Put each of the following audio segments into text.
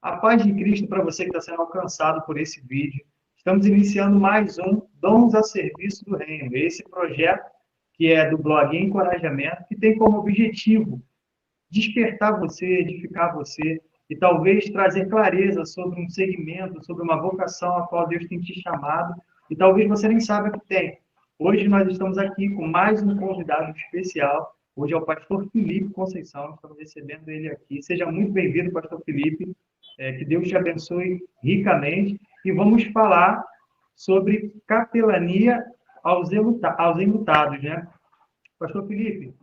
A paz de Cristo para você que está sendo alcançado por esse vídeo. Estamos iniciando mais um Dons a Serviço do Reino. Esse projeto que é do blog Encorajamento, que tem como objetivo despertar você, edificar você e talvez trazer clareza sobre um segmento, sobre uma vocação a qual Deus tem te chamado e talvez você nem saiba que tem. Hoje nós estamos aqui com mais um convidado especial. Hoje é o pastor Felipe Conceição, estamos recebendo ele aqui. Seja muito bem-vindo, pastor Felipe. Que Deus te abençoe ricamente. E vamos falar sobre capelania aos enlutados, né? Pastor Felipe,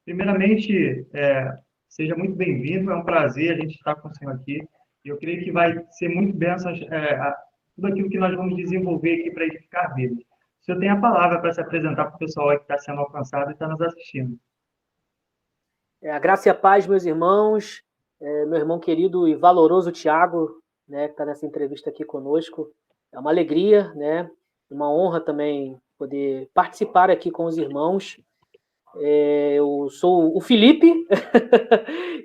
primeiramente, seja muito bem-vindo, é um prazer a gente estar com o senhor aqui. Eu creio que vai ser muito bênção tudo aquilo que nós vamos desenvolver aqui para edificar vidas. O senhor tem a palavra para se apresentar para o pessoal que está sendo alcançado e está nos assistindo. A graça e a paz, meus irmãos, meu irmão querido e valoroso Tiago, né, que está nessa entrevista aqui conosco. É uma alegria, né, uma honra também poder participar aqui com os irmãos. Eu sou o Felipe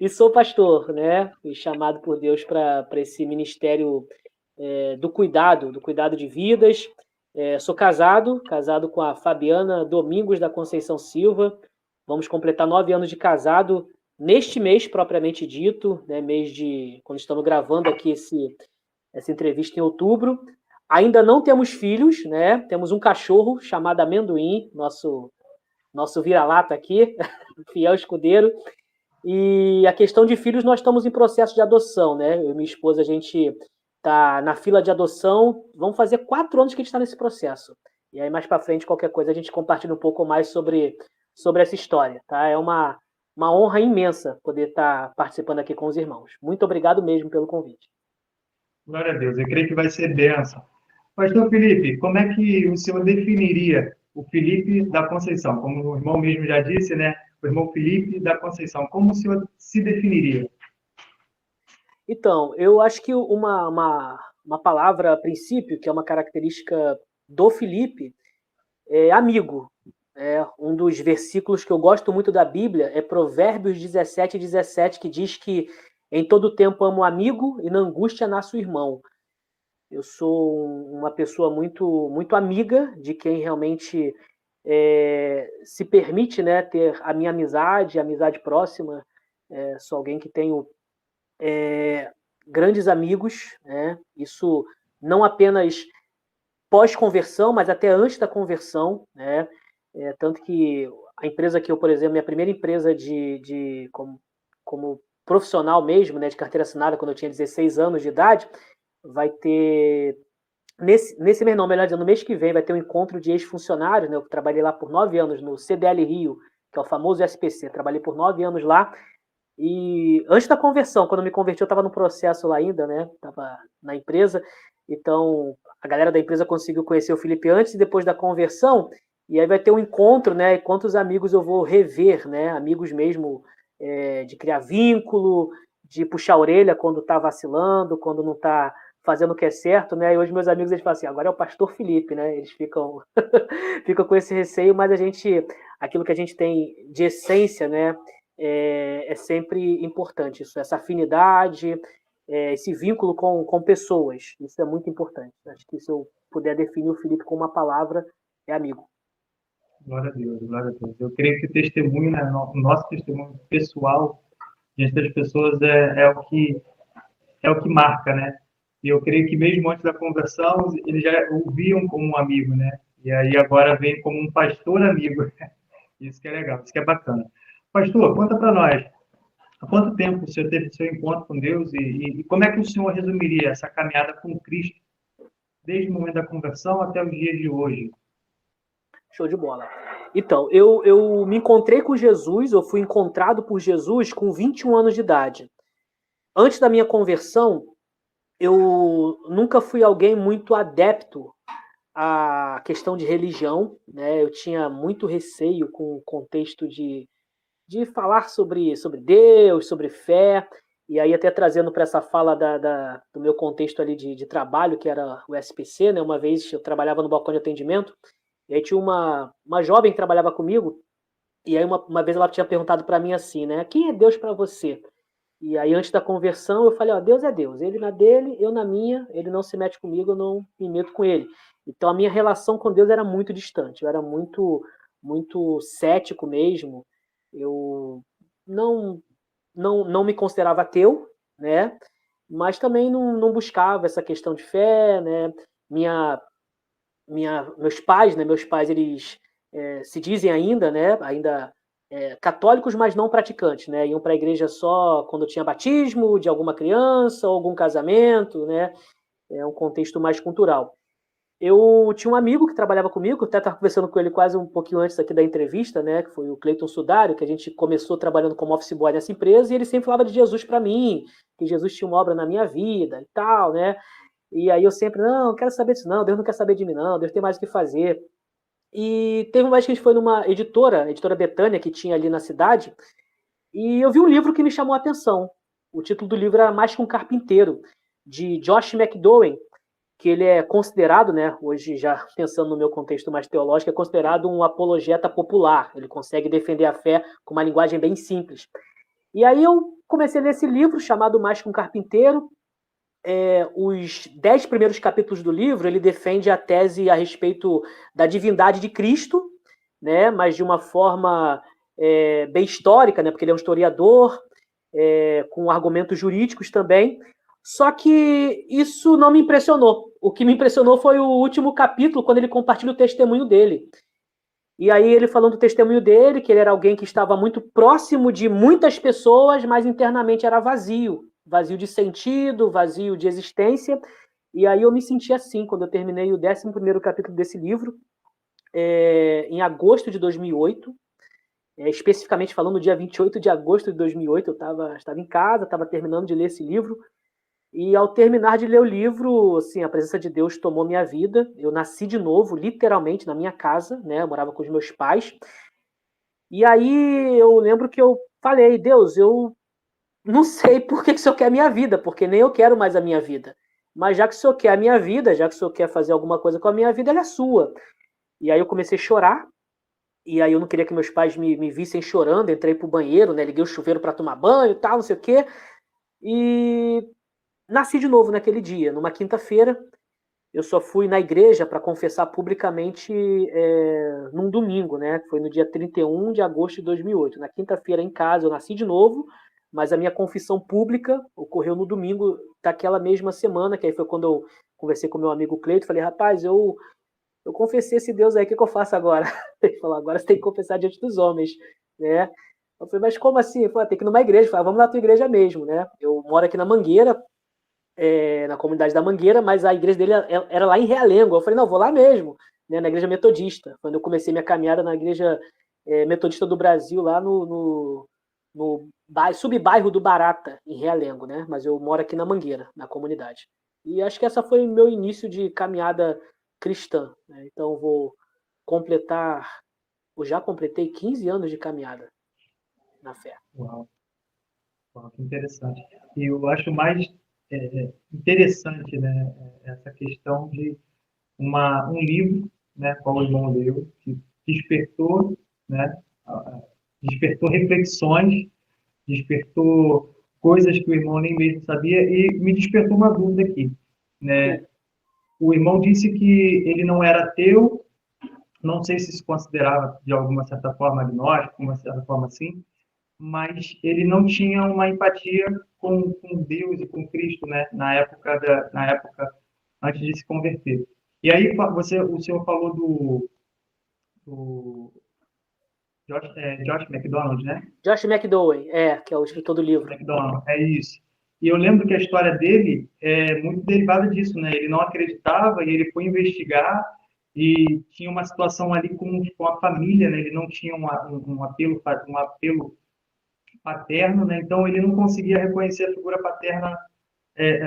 e sou pastor, né, fui chamado por Deus para esse ministério do cuidado de vidas. Sou casado com a Fabiana Domingos da Conceição Silva. Vamos completar 9 anos de casado neste mês, propriamente dito, né, quando estamos gravando aqui essa entrevista em outubro. Ainda não temos filhos, né? Temos um cachorro chamado Amendoim, nosso vira-lata aqui, fiel escudeiro. E a questão de filhos, nós estamos em processo de adoção, né? Eu e minha esposa, a gente está na fila de adoção. Vamos fazer 4 anos que a gente está nesse processo. E aí, mais para frente, qualquer coisa, a gente compartilha um pouco mais sobre essa história, tá? É uma honra imensa poder estar participando aqui com os irmãos. Muito obrigado mesmo pelo convite. Glória a Deus, eu creio que vai ser bênção. Pastor Felipe, como é que o senhor definiria o Felipe da Conceição? Como o irmão mesmo já disse, né? O irmão Felipe da Conceição. Como o senhor se definiria? Então, eu acho que uma palavra a princípio, que é uma característica do Felipe, é amigo. Um dos versículos que eu gosto muito da Bíblia é Provérbios 17:17, que diz que em todo tempo amo o amigo e na angústia nasce o irmão. Eu sou uma pessoa muito, muito amiga de quem realmente se permite, né, ter a minha amizade próxima. Sou alguém que tenho grandes amigos, né? Isso não apenas pós-conversão, mas até antes da conversão, né? Tanto que a empresa que eu, por exemplo, minha primeira empresa como profissional mesmo, né, de carteira assinada, quando eu tinha 16 anos de idade, vai ter, nesse mês não, melhor dizendo, no mês que vem, vai ter um encontro de ex-funcionários, né? Eu trabalhei lá por 9 anos no CDL Rio, que é o famoso SPC, trabalhei por 9 anos lá, e antes da conversão, quando eu me converti, eu estava no processo lá ainda, né? Estava na empresa, então a galera da empresa conseguiu conhecer o Felipe antes e depois da conversão, e aí vai ter um encontro, né? E quantos amigos eu vou rever, né? Amigos mesmo, de criar vínculo, de puxar a orelha quando está vacilando, quando não está fazendo o que é certo, né? E hoje meus amigos eles falam assim, agora é o pastor Felipe, né? Eles ficam ficam com esse receio, mas aquilo que a gente tem de essência, né? É sempre importante isso, essa afinidade, esse vínculo com pessoas, isso é muito importante. Acho que se eu puder definir o Felipe com uma palavra, é amigo. Glória a Deus, glória a Deus. Eu creio que o testemunho, né, o nosso testemunho pessoal diante das pessoas é o que marca, né? E eu creio que mesmo antes da conversão, eles já o viam como um amigo, né? E aí agora vem como um pastor amigo. Isso que é legal, isso que é bacana. Pastor, conta para nós, há quanto tempo o senhor teve seu encontro com Deus e como é que o senhor resumiria essa caminhada com Cristo, desde o momento da conversão até os dias de hoje? Show de bola. Então, eu me encontrei com Jesus, eu fui encontrado por Jesus com 21 anos de idade. Antes da minha conversão, eu nunca fui alguém muito adepto à questão de religião, né? Eu tinha muito receio com o contexto de falar sobre Deus, sobre fé, e aí até trazendo para essa fala do meu contexto ali de trabalho, que era o SPC, né? Uma vez eu trabalhava no balcão de atendimento, e aí tinha uma jovem que trabalhava comigo, e aí uma vez ela tinha perguntado para mim assim, né? Quem é Deus para você? E aí, antes da conversão, eu falei, ó, Deus é Deus. Ele na dele, eu na minha. Ele não se mete comigo, eu não me meto com ele. Então, a minha relação com Deus era muito distante. Eu era muito cético mesmo. Eu não, não me considerava ateu, né? Mas também não buscava essa questão de fé, né? Minha, meus pais, eles se dizem ainda, né? Ainda católicos, mas não praticantes, né? Iam para a igreja só quando tinha batismo de alguma criança ou algum casamento, né? É um contexto mais cultural. Eu tinha um amigo que trabalhava comigo, até estava conversando com ele quase um pouquinho antes aqui da entrevista, né? Que foi o Cleiton Sudário, que a gente começou trabalhando como office boy nessa empresa, e ele sempre falava de Jesus para mim, que Jesus tinha uma obra na minha vida e tal, né? E aí eu sempre, não quero saber disso não, Deus não quer saber de mim não, Deus tem mais o que fazer. E teve uma vez que a gente foi numa editora, a editora Betânia, que tinha ali na cidade, e eu vi um livro que me chamou a atenção. O título do livro era Mais que um Carpinteiro, de Josh McDowell, que ele é considerado, né, hoje já pensando no meu contexto mais teológico, é considerado um apologeta popular. Ele consegue defender a fé com uma linguagem bem simples. E aí eu comecei a ler esse livro chamado Mais que um Carpinteiro. Os 10 primeiros capítulos do livro, ele defende a tese a respeito da divindade de Cristo, né, mas de uma forma bem histórica, né, porque ele é um historiador, com argumentos jurídicos também. Só que isso não me impressionou. O que me impressionou foi o último capítulo, quando ele compartilha o testemunho dele. E aí ele falando do testemunho dele, que ele era alguém que estava muito próximo de muitas pessoas, mas internamente era vazio. Vazio de sentido, vazio de existência. E aí eu me senti assim, quando eu terminei o 11º capítulo desse livro, em agosto de 2008, especificamente falando no dia 28 de agosto de 2008, eu estava em casa, estava terminando de ler esse livro, e ao terminar de ler o livro, assim, a presença de Deus tomou minha vida. Eu nasci de novo, literalmente, na minha casa, né? Eu morava com os meus pais. E aí eu lembro que eu falei, Deus, eu não sei por que o Senhor quer a minha vida, porque nem eu quero mais a minha vida. Mas já que o Senhor quer a minha vida, já que o Senhor quer fazer alguma coisa com a minha vida, ela é sua. E aí eu comecei a chorar, e aí eu não queria que meus pais me vissem chorando, entrei pro banheiro, né? Liguei o chuveiro para tomar banho e tal, não sei o quê. E nasci de novo naquele dia, numa quinta-feira. Eu só fui na igreja para confessar publicamente num domingo, né? Foi no dia 31 de agosto de 2008. Na quinta-feira, em casa, eu nasci de novo, mas a minha confissão pública ocorreu no domingo daquela mesma semana, que aí foi quando eu conversei com meu amigo Cleito. Falei, rapaz, eu confessei esse Deus aí, o que eu faço agora? Ele falou, agora você tem que confessar diante dos homens, né? Eu falei, mas como assim? Ele falou, tem que ir numa igreja. Eu falei, vamos na tua igreja mesmo, né? Eu moro aqui na Mangueira, na comunidade da Mangueira, mas a igreja dele era lá em Realengo. Eu falei, não, vou lá mesmo, né, na igreja metodista. Quando eu comecei minha caminhada na igreja metodista do Brasil, lá no subbairro do Barata, em Realengo, né? Mas eu moro aqui na Mangueira, na comunidade. E acho que essa foi o meu início de caminhada cristã, né? Então eu já completei 15 anos de caminhada na fé. Uau, uau, que interessante. E eu acho mais interessante, né, essa questão de um livro, né, qual o irmão leu, que despertou, né, despertou reflexões, despertou coisas que o irmão nem mesmo sabia e me despertou uma dúvida aqui, né? O irmão disse que ele não era ateu, não sei se considerava de alguma certa forma agnóstico, de uma certa forma assim, mas ele não tinha uma empatia com Deus e com Cristo, né? Na época antes de se converter. E aí o senhor falou do Josh McDonald, né? Josh McDowell, que é o escritor do livro. McDonald, é isso. E eu lembro que a história dele é muito derivada disso, né? Ele não acreditava e ele foi investigar e tinha uma situação ali com a família, né? Ele não tinha um apelo paterno, né? Então ele não conseguia reconhecer a figura paterna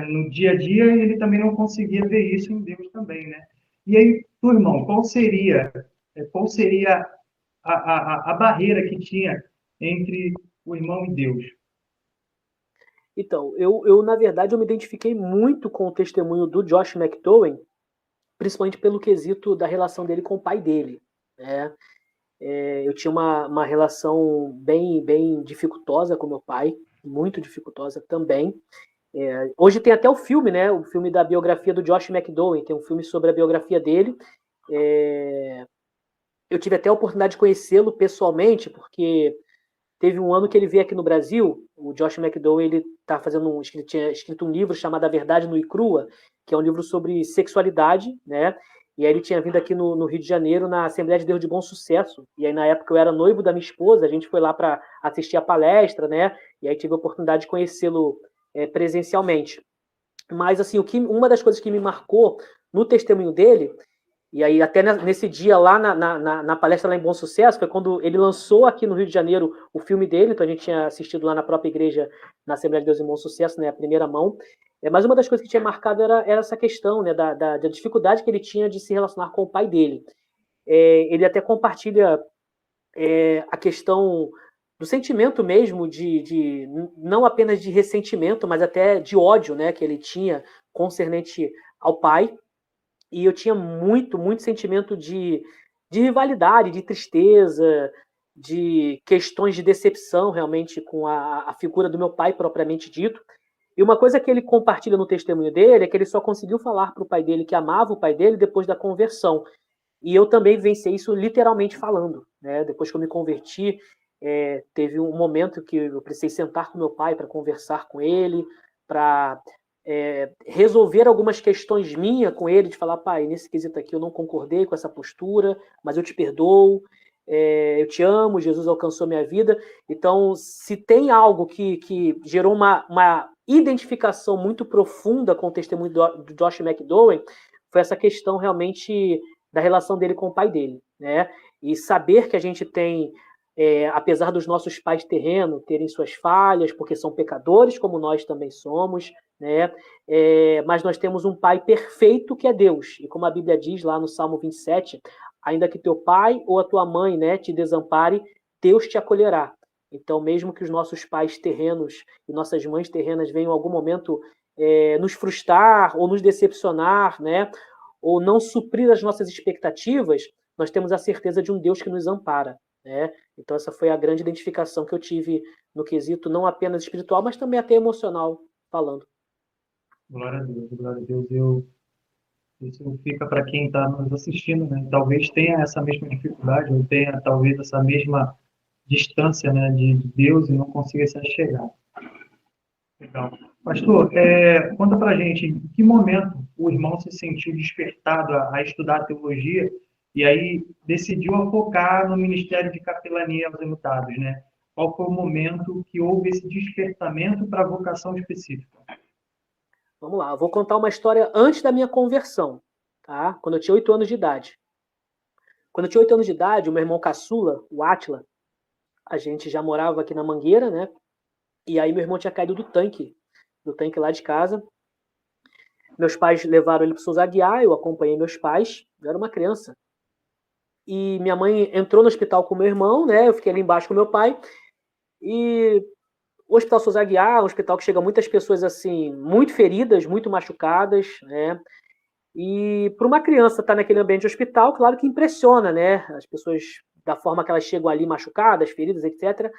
no dia a dia e ele também não conseguia ver isso em Deus também, né? E aí, tu, irmão, qual seria a barreira que tinha entre o irmão e Deus? Então, na verdade, eu me identifiquei muito com o testemunho do Josh McDowell, principalmente pelo quesito da relação dele com o pai dele, né? Eu tinha uma relação bem dificultosa com meu pai. muito dificultosa também. Hoje tem até o filme, né? O filme da biografia do Josh McDowell, tem um filme sobre a biografia dele. Eu tive até a oportunidade de conhecê-lo pessoalmente, porque teve um ano que ele veio aqui no Brasil. O Josh McDowell, ele tá fazendo ele tinha escrito um livro chamado A Verdade Nua e Crua, que é um livro sobre sexualidade, né? E aí ele tinha vindo aqui no Rio de Janeiro, na Assembleia de Deus de Bom Sucesso. E aí, na época, eu era noivo da minha esposa, a gente foi lá para assistir a palestra, né? E aí tive a oportunidade de conhecê-lo presencialmente. Mas, assim, uma das coisas que me marcou no testemunho dele, e aí até nesse dia lá na palestra lá em Bom Sucesso, foi quando ele lançou aqui no Rio de Janeiro o filme dele, então a gente tinha assistido lá na própria igreja, na Assembleia de Deus em Bom Sucesso, né, a primeira mão. Mas uma das coisas que tinha marcado era essa questão, né, da dificuldade que ele tinha de se relacionar com o pai dele. Ele até compartilha a questão do sentimento mesmo de não apenas de ressentimento, mas até de ódio, né, que ele tinha concernente ao pai. E eu tinha muito sentimento de rivalidade, de tristeza, de questões de decepção realmente com a figura do meu pai propriamente dito. E uma coisa que ele compartilha no testemunho dele é que ele só conseguiu falar para o pai dele que amava o pai dele depois da conversão. E eu também vivenciei isso literalmente falando, né? Depois que eu me converti, teve um momento que eu precisei sentar com meu pai para conversar com ele, para resolver algumas questões minhas com ele, de falar, pai, nesse quesito aqui eu não concordei com essa postura, mas eu te perdoo, eu te amo, Jesus alcançou minha vida. Então, se tem algo que gerou uma identificação muito profunda com o testemunho do Josh McDowell, foi essa questão realmente da relação dele com o pai dele, né? E saber que a gente tem, apesar dos nossos pais terrenos terem suas falhas, porque são pecadores, como nós também somos, né? Mas nós temos um pai perfeito que é Deus. E como a Bíblia diz lá no Salmo 27, ainda que teu pai ou a tua mãe, né, te desampare, Deus te acolherá. Então, mesmo que os nossos pais terrenos e nossas mães terrenas venham em algum momento nos frustrar ou nos decepcionar, né, ou não suprir as nossas expectativas, nós temos a certeza de um Deus que nos ampara, né? Então essa foi a grande identificação que eu tive no quesito não apenas espiritual, mas também até emocional falando. Glória a Deus, glória a Deus. Isso fica para quem está nos assistindo, né? Talvez tenha essa mesma dificuldade, ou tenha talvez essa mesma distância, né, de Deus e não consiga se chegar. Legal. Pastor, conta pra gente em que momento o irmão se sentiu despertado a estudar teologia e aí decidiu focar no ministério de capelania aos enlutados, né? Qual foi o momento que houve esse despertamento para a vocação específica? Vamos lá, eu vou contar uma história antes da minha conversão, tá? Quando eu tinha 8 anos de idade. Quando eu tinha 8 anos de idade, o meu irmão caçula, o Átila, a gente já morava aqui na Mangueira, né? E aí meu irmão tinha caído do tanque lá de casa. Meus pais levaram ele para o Souza Aguiar, eu acompanhei meus pais, eu era uma criança. E minha mãe entrou no hospital com meu irmão, né? Eu fiquei ali embaixo com meu pai. E o Hospital Souza Aguiar é um hospital que chega muitas pessoas assim, muito feridas, muito machucadas, né? E para uma criança estar naquele ambiente de hospital, claro que impressiona, né? As pessoas, da forma que elas chegam ali machucadas, feridas, etc.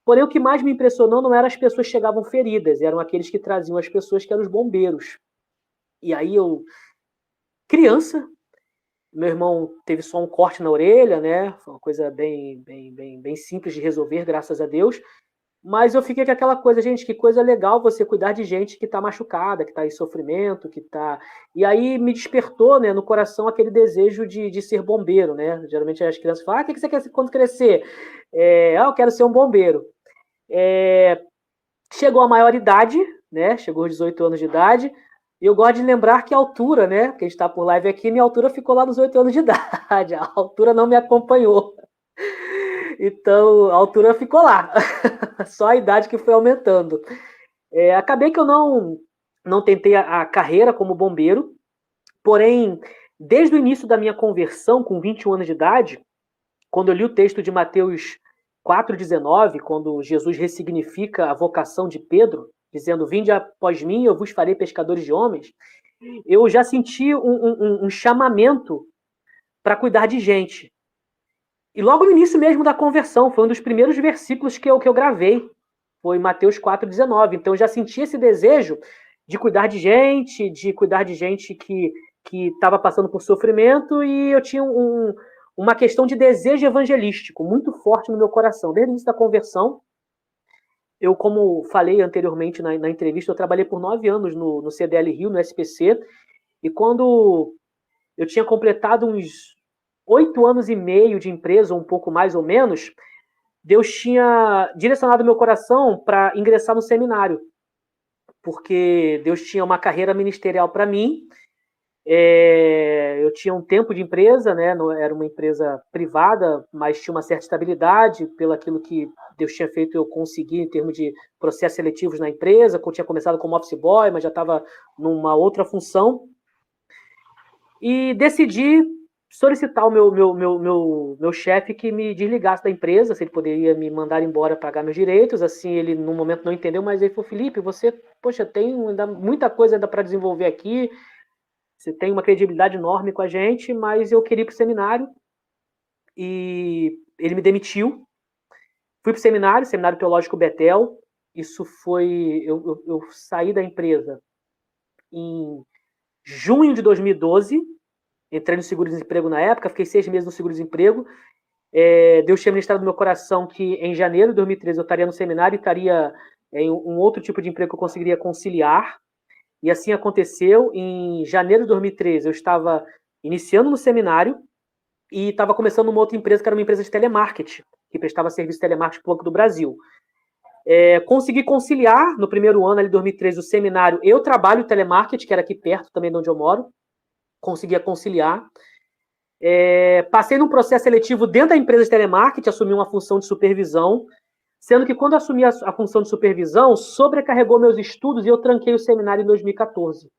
Porém, o que mais me impressionou não eram as pessoas que chegavam feridas, eram aqueles que traziam as pessoas que eram os bombeiros. E aí eu, criança, meu irmão teve só um corte na orelha, né? Foi uma coisa bem simples de resolver, graças a Deus. Mas eu fiquei com aquela coisa, gente, que coisa legal você cuidar de gente que está machucada, que está em sofrimento, que está... E aí me despertou, né, no coração aquele desejo de ser bombeiro, né? Geralmente as crianças falam, o que você quer quando crescer? Eu quero ser um bombeiro. Chegou a maioridade, né? Chegou aos 18 anos de idade. E eu gosto de lembrar que a altura, né? Que a gente está por live aqui, minha altura ficou lá nos 8 anos de idade. A altura não me acompanhou. Então, a altura ficou lá. Só a idade que foi aumentando. Acabei que eu não tentei a carreira como bombeiro. Porém, desde o início da minha conversão, com 21 anos de idade, quando eu li o texto de Mateus 4,19, quando Jesus ressignifica a vocação de Pedro, dizendo, vinde após mim, eu vos farei pescadores de homens, eu já senti um chamamento para cuidar de gente. E logo no início mesmo da conversão, foi um dos primeiros versículos que eu gravei. foi Mateus 4,19. Então, eu já senti esse desejo de cuidar de gente que estava passando por sofrimento, e eu tinha uma questão de desejo evangelístico muito forte no meu coração. Desde o início da conversão, eu, como falei anteriormente na entrevista, eu trabalhei por 9 anos no CDL Rio, no SPC, e quando eu tinha completado uns 8 anos e meio de empresa, um pouco mais ou menos, Deus tinha direcionado meu coração para ingressar no seminário, porque Deus tinha uma carreira ministerial para mim. Eu tinha um tempo de empresa, né? Era uma empresa privada, mas tinha uma certa estabilidade pelo aquilo que Deus tinha feito eu conseguir em termos de processos seletivos na empresa. Eu tinha começado como office boy, mas já estava numa outra função. E decidi solicitar o meu chefe que me desligasse da empresa, se ele poderia me mandar embora, pagar meus direitos. Assim, ele no momento não entendeu, mas ele falou: Felipe, você, poxa, tem ainda muita coisa ainda para desenvolver aqui, você tem uma credibilidade enorme com a gente, mas eu queria ir para o seminário. E ele me demitiu. Fui para o Seminário Teológico Betel. Isso foi... Eu saí da empresa em junho de 2012. Entrei no seguro-desemprego na época, fiquei 6 meses no seguro-desemprego. Deus tinha ministrado no meu coração que em janeiro de 2013 eu estaria no seminário e estaria em um outro tipo de emprego que eu conseguiria conciliar. E assim aconteceu. Em janeiro de 2013, eu estava iniciando no seminário e estava começando uma outra empresa, que era uma empresa de telemarketing, que prestava serviço de telemarketing para o Banco do Brasil. Consegui conciliar, no primeiro ano, ali, 2013, o seminário e o trabalho de telemarketing, que era aqui perto também de onde eu moro. Conseguia conciliar. Passei num processo seletivo dentro da empresa de telemarketing, assumi uma função de supervisão, sendo que quando assumi a função de supervisão, sobrecarregou meus estudos e eu tranquei o seminário em 2014.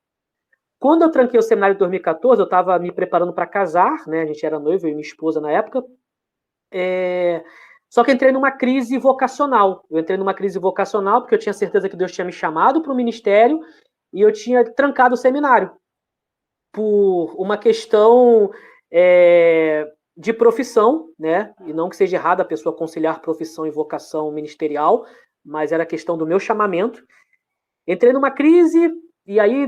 Quando eu tranquei o seminário em 2014, eu estava me preparando para casar, né? A gente era noivo, eu e minha esposa na época. Só que entrei numa crise vocacional. Eu entrei numa crise vocacional porque eu tinha certeza que Deus tinha me chamado para o ministério e eu tinha trancado o seminário por uma questão de profissão, né? E não que seja errado a pessoa conciliar profissão e vocação ministerial, mas era questão do meu chamamento. Entrei numa crise e aí,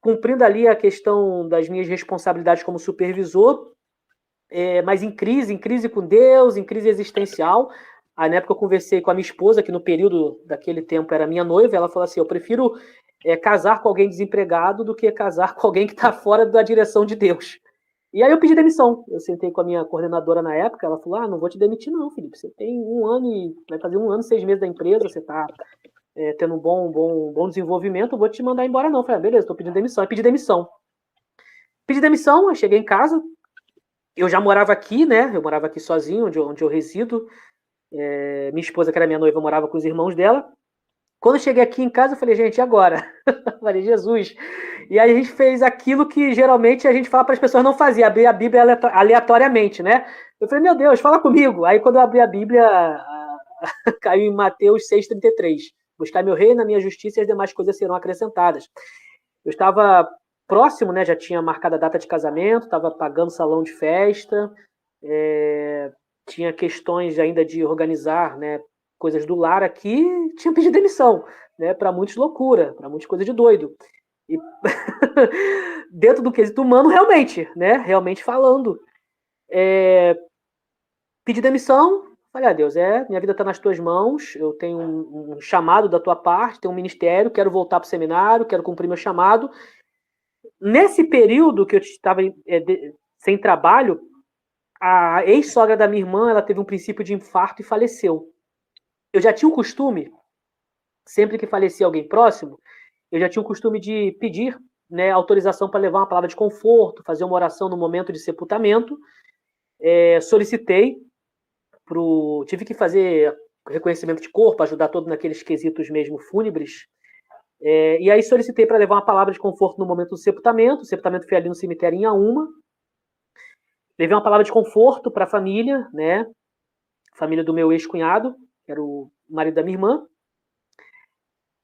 cumprindo ali a questão das minhas responsabilidades como supervisor, mas em crise com Deus, em crise existencial. Aí, na época, eu conversei com a minha esposa, que no período daquele tempo era minha noiva. Ela falou assim: eu prefiro casar com alguém desempregado do que casar com alguém que está fora da direção de Deus. E aí eu pedi demissão. Eu sentei com a minha coordenadora na época. Ela falou: não vou te demitir não, Felipe. Você tem vai fazer 1 ano e 6 meses da empresa, você está tendo um bom desenvolvimento, eu vou te mandar embora não. Eu falei: beleza, estou pedindo demissão. Aí pedi demissão. Eu cheguei em casa. Eu já morava aqui, né? Eu morava aqui sozinho, onde eu resido. Minha esposa, que era minha noiva, morava com os irmãos dela. Quando eu cheguei aqui em casa, eu falei: gente, e agora? Eu falei: Jesus. E aí a gente fez aquilo que geralmente a gente fala para as pessoas não fazer, abrir a Bíblia aleatoriamente, né? Eu falei: meu Deus, fala comigo. Aí quando eu abri a Bíblia, caiu em Mateus 6,33. Buscar meu reino, a minha justiça e as demais coisas serão acrescentadas. Eu estava próximo, né? Já tinha marcado a data de casamento, estava pagando salão de festa, tinha questões ainda de organizar, né, coisas do lar aqui, tinha pedido demissão, né? Para muitos loucura, para muitas coisas de doido. E dentro do quesito humano, realmente, né? Realmente falando. Pedi demissão. Falei: Deus, minha vida está nas tuas mãos, eu tenho um chamado da tua parte, tenho um ministério, quero voltar para o seminário, quero cumprir meu chamado. Nesse período que eu estava sem trabalho, a ex-sogra da minha irmã, ela teve um princípio de infarto e faleceu. Eu já tinha o costume, sempre que falecia alguém próximo, eu já tinha o costume de pedir, né, autorização para levar uma palavra de conforto, fazer uma oração no momento de sepultamento. Solicitei, tive que fazer reconhecimento de corpo, ajudar todo naqueles quesitos mesmo fúnebres. E aí solicitei para levar uma palavra de conforto no momento do sepultamento. O sepultamento foi ali no cemitério em Auma. Levei uma palavra de conforto para a família, né? Família do meu ex-cunhado, que era o marido da minha irmã.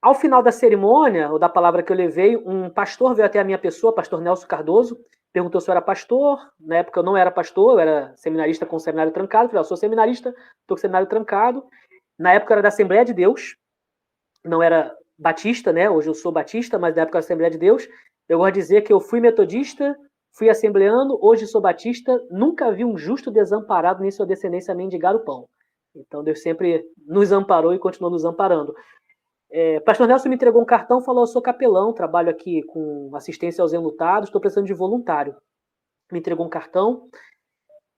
Ao final da cerimônia, ou da palavra que eu levei, um pastor veio até a minha pessoa, pastor Nelson Cardoso, perguntou se eu era pastor. Na época eu não era pastor, eu era seminarista com o seminário trancado. Falei: eu sou seminarista, estou com o seminário trancado. Na época eu era da Assembleia de Deus, não era batista, né? Hoje eu sou batista, mas na época da Assembleia de Deus. Eu gosto de dizer que eu fui metodista, fui assembleano, hoje sou batista, nunca vi um justo desamparado nem sua descendência mendigar o pão. Então Deus sempre nos amparou e continua nos amparando. Pastor Nelson me entregou um cartão, falou: eu sou capelão, trabalho aqui com assistência aos enlutados, estou precisando de voluntário. Me entregou um cartão.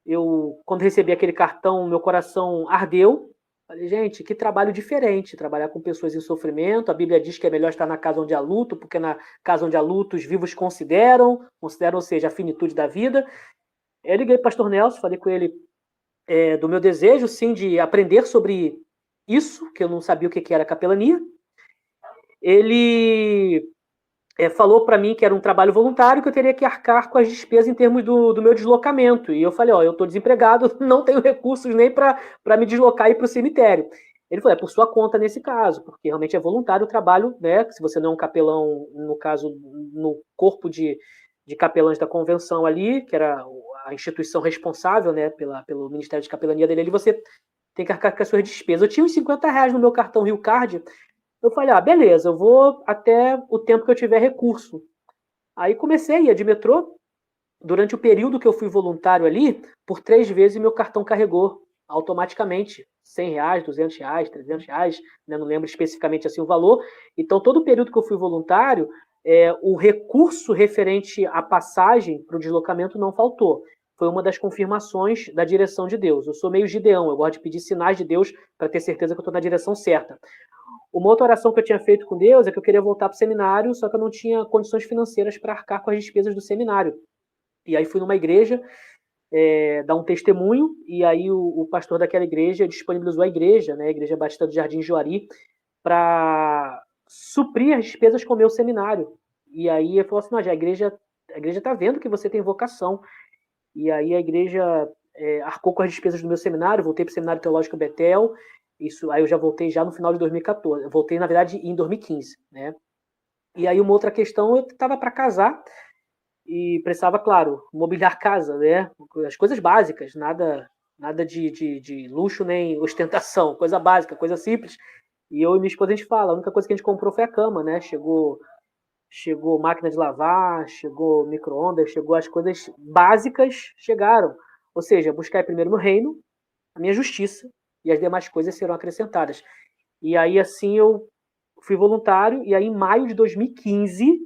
Eu, quando recebi aquele cartão, meu coração ardeu. Falei, gente, que trabalho diferente, trabalhar com pessoas em sofrimento. A Bíblia diz que é melhor estar na casa onde há luto, porque na casa onde há luto os vivos consideram, ou seja, a finitude da vida. Eu liguei para o pastor Nelson, falei com ele do meu desejo, sim, de aprender sobre isso, que eu não sabia o que era capelania. Ele falou para mim que era um trabalho voluntário, que eu teria que arcar com as despesas em termos do meu deslocamento. E eu falei, eu estou desempregado, não tenho recursos nem para me deslocar e ir para o cemitério. Ele falou, por sua conta nesse caso, porque realmente é voluntário o trabalho, né? Se você não é um capelão, no caso, no corpo de capelães da convenção ali, que era a instituição responsável, né, pelo Ministério de Capelania dele, ali você tem que arcar com as suas despesas. Eu tinha uns R$ 50 no meu cartão Rio Card. Eu falei, beleza, eu vou até o tempo que eu tiver recurso. Aí comecei a ir de metrô. Durante o período que eu fui voluntário ali, por 3 vezes meu cartão carregou automaticamente. R$ 100, R$ 200, R$ 300, né? Não lembro especificamente assim o valor. Então, todo o período que eu fui voluntário, o recurso referente à passagem para o deslocamento não faltou. Foi uma das confirmações da direção de Deus. Eu sou meio gideão, eu gosto de pedir sinais de Deus para ter certeza que eu estou na direção certa. Uma outra oração que eu tinha feito com Deus é que eu queria voltar para o seminário, só que eu não tinha condições financeiras para arcar com as despesas do seminário. E aí fui numa igreja dar um testemunho, e aí o pastor daquela igreja disponibilizou a igreja, né, a Igreja Batista do Jardim Juari, para suprir as despesas com o meu seminário. E aí ele falou assim, a igreja está vendo que você tem vocação. E aí a igreja arcou com as despesas do meu seminário, voltei para o Seminário Teológico Betel. Isso, aí eu já voltei já no final de 2014. Eu voltei, na verdade, em 2015, né? E aí uma outra questão, eu estava para casar e precisava, claro, mobiliar casa, né? As coisas básicas, nada de luxo nem ostentação, coisa básica, coisa simples. E eu e minha esposa, a gente fala, a única coisa que a gente comprou foi a cama, né? Chegou máquina de lavar, chegou micro-ondas, chegou as coisas básicas, chegaram. Ou seja, buscar primeiro no reino, a minha justiça, e as demais coisas serão acrescentadas. E aí, assim, eu fui voluntário, e aí, em maio de 2015,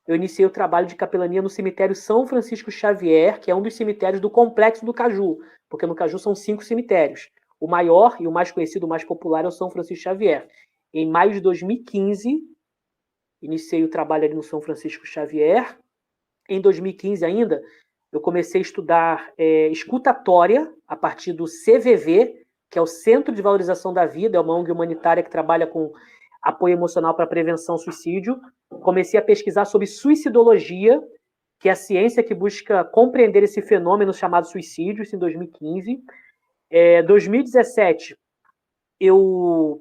eu iniciei o trabalho de capelania no cemitério São Francisco Xavier, que é um dos cemitérios do Complexo do Caju, porque no Caju são 5 cemitérios. O maior e o mais conhecido, o mais popular, é o São Francisco Xavier. Em maio de 2015, iniciei o trabalho ali no São Francisco Xavier. Em 2015 ainda, eu comecei a estudar escutatória a partir do CVV, que é o Centro de Valorização da Vida, é uma ONG humanitária que trabalha com apoio emocional para prevenção ao suicídio. Comecei a pesquisar sobre suicidologia, que é a ciência que busca compreender esse fenômeno chamado suicídio, isso em 2015. 2017, eu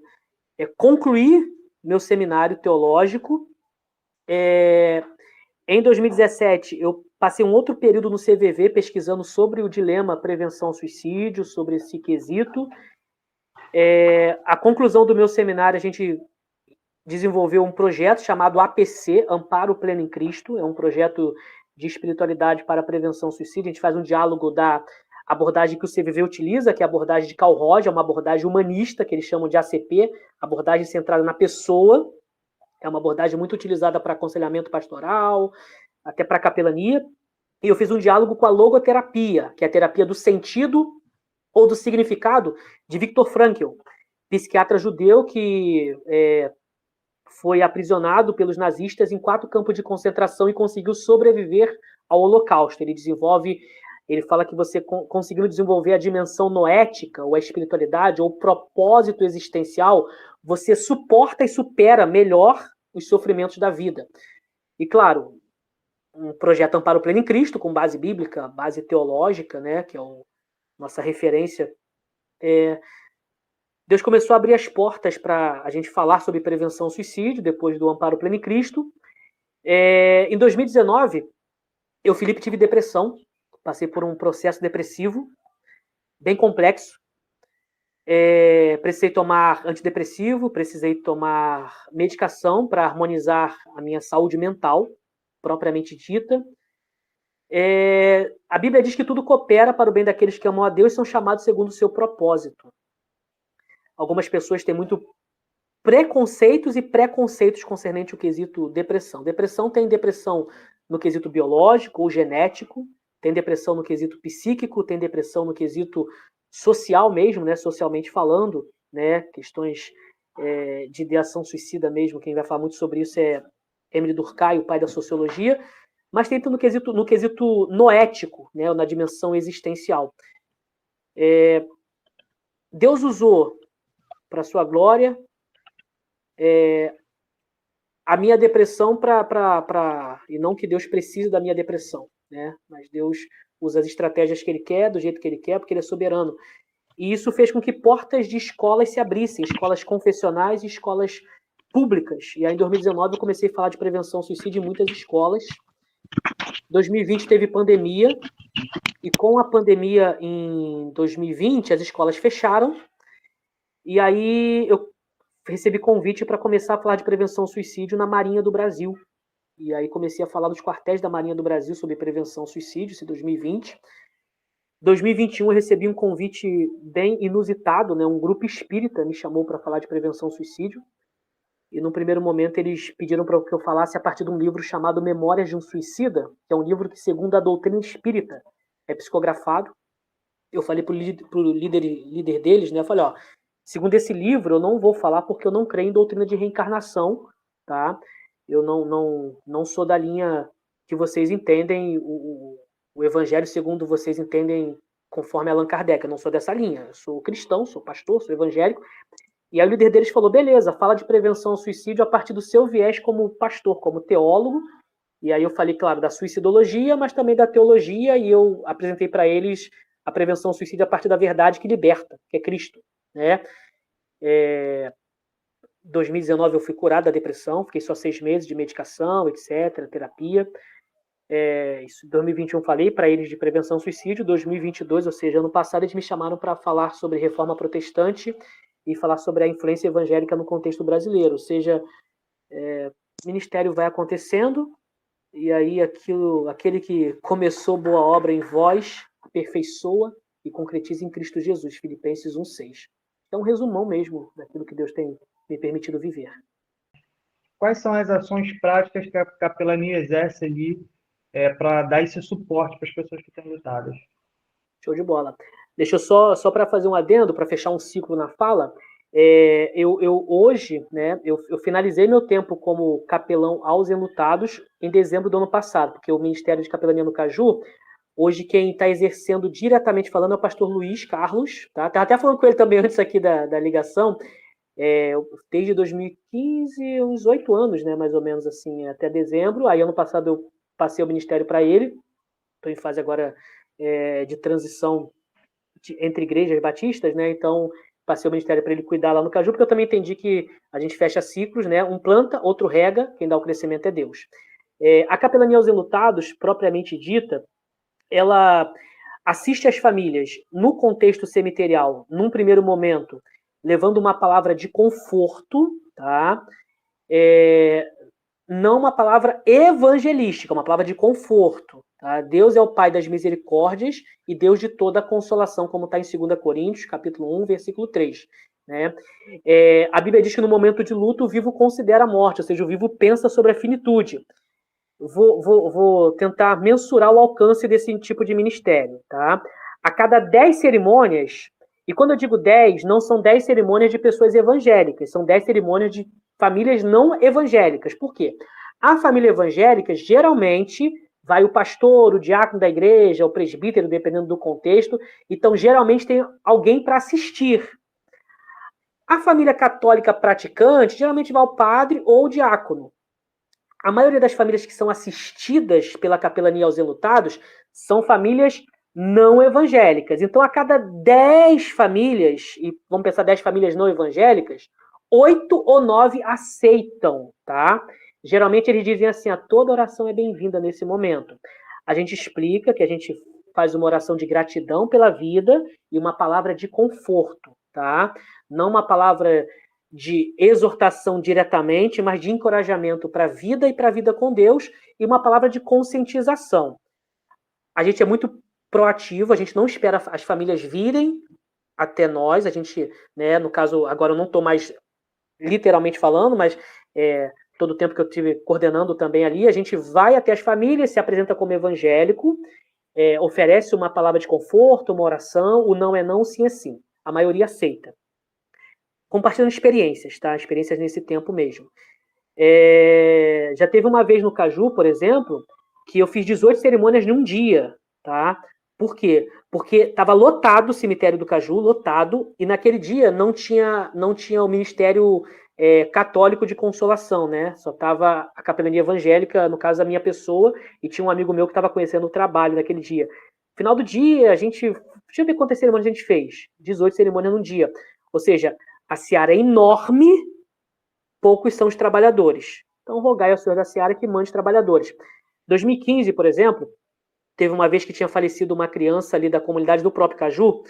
concluí meu seminário teológico. Em 2017, eu passei um outro período no CVV pesquisando sobre o dilema prevenção ao suicídio, sobre esse quesito. A conclusão do meu seminário, a gente desenvolveu um projeto chamado APC, Amparo Pleno em Cristo. É um projeto de espiritualidade para a prevenção ao suicídio. A gente faz um diálogo da abordagem que o CVV utiliza, que é a abordagem de Carl Roger, uma abordagem humanista, que eles chamam de ACP, abordagem centrada na pessoa. É uma abordagem muito utilizada para aconselhamento pastoral, até para capelania. E eu fiz um diálogo com a logoterapia, que é a terapia do sentido ou do significado de Viktor Frankl, psiquiatra judeu que foi aprisionado pelos nazistas em 4 campos de concentração e conseguiu sobreviver ao Holocausto. Ele fala que você conseguindo desenvolver a dimensão noética, ou a espiritualidade, ou o propósito existencial, você suporta e supera melhor os sofrimentos da vida. E claro, um projeto Amparo Pleno em Cristo, com base bíblica, base teológica, né, que é nossa referência. Deus começou a abrir as portas para a gente falar sobre prevenção ao suicídio, depois do Amparo Pleno em Cristo. Em 2019, eu, Felipe, tive depressão, passei por um processo depressivo bem complexo. Precisei tomar antidepressivo, precisei tomar medicação para harmonizar a minha saúde mental, propriamente dita. A Bíblia diz que tudo coopera para o bem daqueles que amam a Deus e são chamados segundo o seu propósito. Algumas pessoas têm muito preconceitos e preconceitos concernente ao quesito depressão. Depressão tem depressão no quesito biológico ou genético, tem depressão no quesito psíquico, tem depressão no quesito social mesmo, né, socialmente falando, né, questões de ideação suicida mesmo, quem vai falar muito sobre isso é Émile Durkheim, o pai da sociologia, mas tem no quesito noético, né, na dimensão existencial. Deus usou para sua glória a minha depressão e não que Deus precise da minha depressão, né? Mas Deus usa as estratégias que Ele quer, do jeito que Ele quer, porque Ele é soberano. E isso fez com que portas de escolas se abrissem, escolas confessionais e escolas públicas. E aí, em 2019, eu comecei a falar de prevenção ao suicídio em muitas escolas. 2020 teve pandemia, e com a pandemia em 2020, as escolas fecharam, e aí eu recebi convite para começar a falar de prevenção ao suicídio na Marinha do Brasil. E aí comecei a falar nos quartéis da Marinha do Brasil sobre prevenção ao suicídio, isso em 2020. 2021 eu recebi um convite bem inusitado, né? Um grupo espírita me chamou para falar de prevenção ao suicídio. E no primeiro momento eles pediram para que eu falasse a partir de um livro chamado Memórias de um Suicida, que é um livro que, segundo a doutrina espírita, é psicografado. Eu falei para o líder deles, né? Eu falei, ó, segundo esse livro, eu não vou falar porque eu não creio em doutrina de reencarnação, tá? Eu não sou da linha que vocês entendem o evangelho segundo vocês entendem conforme Allan Kardec. Eu não sou dessa linha. Eu sou cristão, sou pastor, sou evangélico. E aí o líder deles falou, beleza, fala de prevenção ao suicídio a partir do seu viés como pastor, como teólogo. E aí eu falei, claro, da suicidologia, mas também da teologia, e eu apresentei para eles a prevenção ao suicídio a partir da verdade que liberta, que é Cristo, né? 2019 eu fui curado da depressão, fiquei só 6 meses de medicação, etc., terapia. Isso, 2021 falei para eles de prevenção ao suicídio. 2022, ou seja, ano passado, eles me chamaram para falar sobre reforma protestante e falar sobre a influência evangélica no contexto brasileiro. Ou seja, o ministério vai acontecendo e aí aquele que começou boa obra em vós, aperfeiçoa e concretiza em Cristo Jesus. Filipenses 1,6. É um resumão mesmo daquilo que Deus tem me permitido viver. Quais são as ações práticas que a capelania exerce ali para dar esse suporte para as pessoas que estão lutadas? Show de bola. Deixa eu só para fazer um adendo, para fechar um ciclo na fala, eu hoje, né, eu finalizei meu tempo como capelão aos enlutados em dezembro do ano passado, porque o Ministério de Capelania no Caju, hoje quem está exercendo diretamente falando é o pastor Luiz Carlos, tá? Estava até falando com ele também antes aqui da ligação, desde 2015, uns 8 anos, né, mais ou menos assim, até dezembro. Aí ano passado eu passei o ministério para ele, estou em fase agora de transição entre igrejas batistas, né, então passei o ministério para ele cuidar lá no Caju, porque eu também entendi que a gente fecha ciclos, né, um planta, outro rega, quem dá o crescimento é Deus. A capelania aos enlutados, propriamente dita, ela assiste as famílias no contexto cemiterial, num primeiro momento, levando uma palavra de conforto, tá? Não uma palavra evangelística, uma palavra de conforto. Tá? Deus é o Pai das misericórdias e Deus de toda a consolação, como está em 2 Coríntios, capítulo 1, versículo 3. Né? A Bíblia diz que no momento de luto o vivo considera a morte, ou seja, o vivo pensa sobre a finitude. Vou tentar mensurar o alcance desse tipo de ministério. Tá? A cada 10 cerimônias, e quando eu digo 10, não são 10 cerimônias de pessoas evangélicas, são 10 cerimônias de famílias não evangélicas. Por quê? A família evangélica, geralmente, vai o pastor, o diácono da igreja, o presbítero, dependendo do contexto, então geralmente tem alguém para assistir. A família católica praticante, geralmente vai o padre ou o diácono. A maioria das famílias que são assistidas pela capelania aos enlutados são famílias não evangélicas. Então, a cada 10 famílias, e vamos pensar 10 famílias não evangélicas, 8 ou 9 aceitam, tá? Geralmente eles dizem assim, toda oração é bem-vinda nesse momento. A gente explica que a gente faz uma oração de gratidão pela vida e uma palavra de conforto. tá? Não uma palavra de exortação diretamente, mas de encorajamento para a vida e para a vida com Deus, e uma palavra de conscientização. A gente é muito proativo, a gente não espera as famílias virem até nós, a gente, né, no caso, agora eu não estou mais literalmente falando, mas todo o tempo que eu tive coordenando também ali, a gente vai até as famílias, se apresenta como evangélico, oferece uma palavra de conforto, uma oração, o não é não, sim é sim. A maioria aceita. Compartilhando experiências, tá? Experiências nesse tempo mesmo. Já teve uma vez no Caju, por exemplo, que eu fiz 18 cerimônias num dia, tá? Por quê? Porque estava lotado o cemitério do Caju, lotado, e naquele dia não tinha o ministério católico de consolação, né? Só estava a capelania evangélica, no caso a minha pessoa, e tinha um amigo meu que estava conhecendo o trabalho naquele dia. Final do dia, a gente... Deixa eu ver quantas cerimônias a gente fez. 18 cerimônias num dia. Ou seja, a seara é enorme, poucos são os trabalhadores. Então, rogai ao Senhor da seara que mande trabalhadores. 2015, por exemplo, teve uma vez que tinha falecido uma criança ali da comunidade do próprio Caju,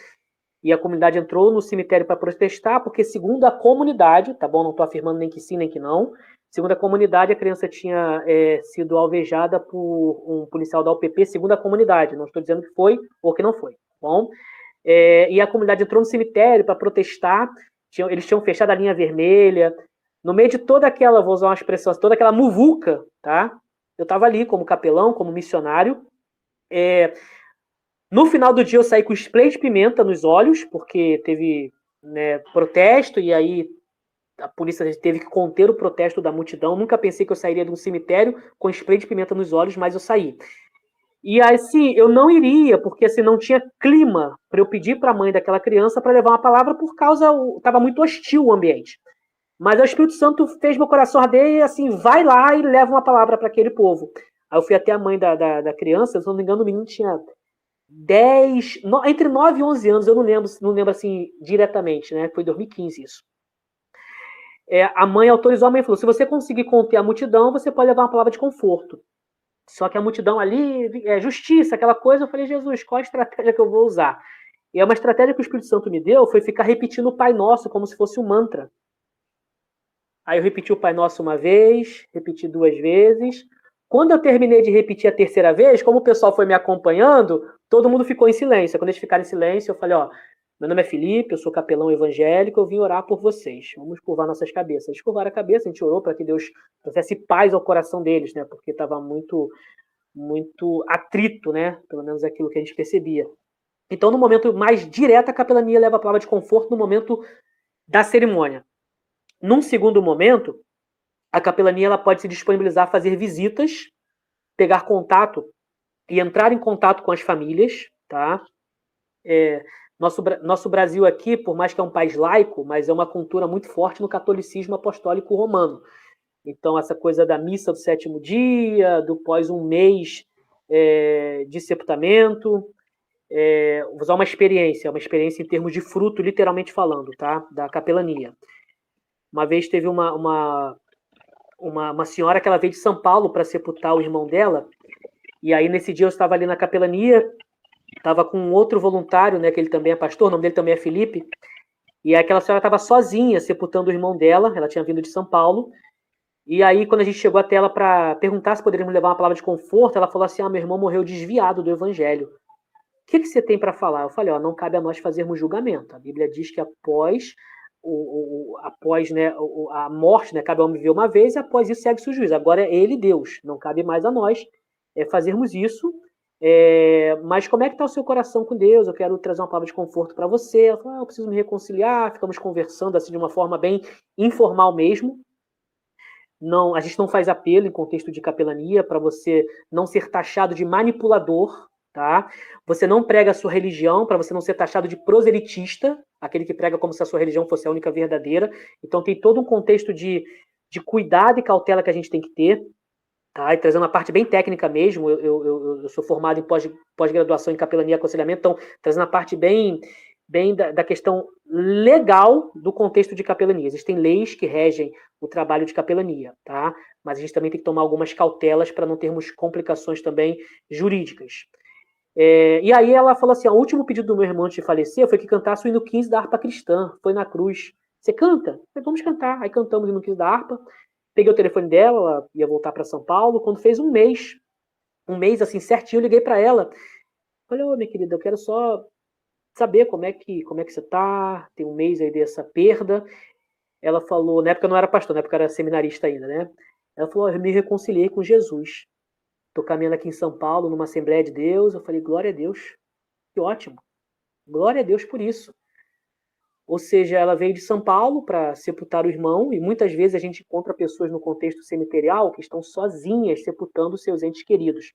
e a comunidade entrou no cemitério para protestar, porque segundo a comunidade, tá bom, não estou afirmando nem que sim, nem que não, segundo a comunidade, a criança tinha sido alvejada por um policial da UPP, segundo a comunidade, não estou dizendo que foi ou que não foi, tá bom? E a comunidade entrou no cemitério para protestar, eles tinham fechado a linha vermelha, no meio de toda aquela, vou usar uma expressão, toda aquela muvuca, tá? Eu estava ali como capelão, como missionário. No final do dia eu saí com spray de pimenta nos olhos, porque teve, né, protesto, e aí a polícia teve que conter o protesto da multidão. Nunca pensei que eu sairia de um cemitério com spray de pimenta nos olhos, mas eu saí. E assim, eu não iria, porque assim, não tinha clima para eu pedir para a mãe daquela criança para levar uma palavra, por causa, estava muito hostil o ambiente. Mas o Espírito Santo fez meu coração arder e assim, vai lá e leva uma palavra para aquele povo. Aí eu fui até a mãe da criança, se não me engano, o menino tinha 10, entre 9 e 11 anos, eu não lembro assim diretamente, né? Foi 2015 isso. A mãe autorizou, a mãe falou, se você conseguir conter a multidão, você pode levar uma palavra de conforto. Só que a multidão ali, justiça, aquela coisa, eu falei, Jesus, qual a estratégia que eu vou usar? E uma estratégia que o Espírito Santo me deu foi ficar repetindo o Pai Nosso como se fosse um mantra. Aí eu repeti o Pai Nosso uma vez, repeti 2 vezes. Quando eu terminei de repetir a terceira vez, como o pessoal foi me acompanhando, todo mundo ficou em silêncio. Quando eles ficaram em silêncio, eu falei, meu nome é Felipe, eu sou capelão evangélico, eu vim orar por vocês. Vamos curvar nossas cabeças. Eles curvaram a cabeça, a gente orou para que Deus trouxesse paz ao coração deles, né? Porque estava muito, muito atrito, né? Pelo menos aquilo que a gente percebia. Então, no momento mais direto, a capelania leva a palavra de conforto no momento da cerimônia. Num segundo momento, a capelania ela pode se disponibilizar a fazer visitas, pegar contato e entrar em contato com as famílias, tá? Nosso Brasil aqui, por mais que é um país laico, mas é uma cultura muito forte no catolicismo apostólico romano. Então, essa coisa da missa do 7º dia, do pós um mês de sepultamento, vou usar uma experiência em termos de fruto, literalmente falando, tá? Da capelania. Uma vez teve uma senhora que ela veio de São Paulo para sepultar o irmão dela, e aí nesse dia eu estava ali na capelania, estava com um outro voluntário, né, que ele também é pastor, o nome dele também é Felipe, e aquela senhora estava sozinha sepultando o irmão dela, ela tinha vindo de São Paulo, e aí quando a gente chegou até ela para perguntar se poderíamos levar uma palavra de conforto, ela falou assim, meu irmão morreu desviado do evangelho. O que você tem para falar? Eu falei, não cabe a nós fazermos julgamento. A Bíblia diz que após né, a morte, né, cabe ao homem viver uma vez, e após isso segue-se o juízo. Agora é ele Deus, não cabe mais a nós fazermos isso. Mas como é que está o seu coração com Deus? Eu quero trazer uma palavra de conforto para você. Ela falou, eu preciso me reconciliar. Ficamos conversando assim de uma forma bem informal mesmo. Não, a gente não faz apelo em contexto de capelania para você não ser taxado de manipulador, tá? Você não prega a sua religião para você não ser taxado de proselitista, aquele que prega como se a sua religião fosse a única verdadeira. Então tem todo um contexto de cuidado e cautela que a gente tem que ter, tá? E trazendo a parte bem técnica mesmo, eu sou formado em pós-graduação em capelania e aconselhamento, então trazendo a parte bem da questão legal do contexto de capelania. Existem leis que regem o trabalho de capelania, tá? Mas a gente também tem que tomar algumas cautelas para não termos complicações também jurídicas. E aí ela falou assim, o último pedido do meu irmão antes de falecer foi que cantasse o hino 15 da harpa cristã, foi na cruz. Você canta? Eu falei, vamos cantar. Aí cantamos o hino 15 da harpa, peguei o telefone dela, ela ia voltar para São Paulo, quando fez um mês assim certinho, eu liguei para ela. Falei, ô minha querida, eu quero só saber como é que você tá, tem um mês aí dessa perda. Ela falou, na época eu não era pastor, na época eu era seminarista ainda, né? Ela falou, eu me reconciliei com Jesus. Tô caminhando aqui em São Paulo, numa Assembleia de Deus. Eu falei, glória a Deus, que ótimo. Glória a Deus por isso. Ou seja, ela veio de São Paulo para sepultar o irmão, e muitas vezes a gente encontra pessoas no contexto cemiterial que estão sozinhas sepultando seus entes queridos.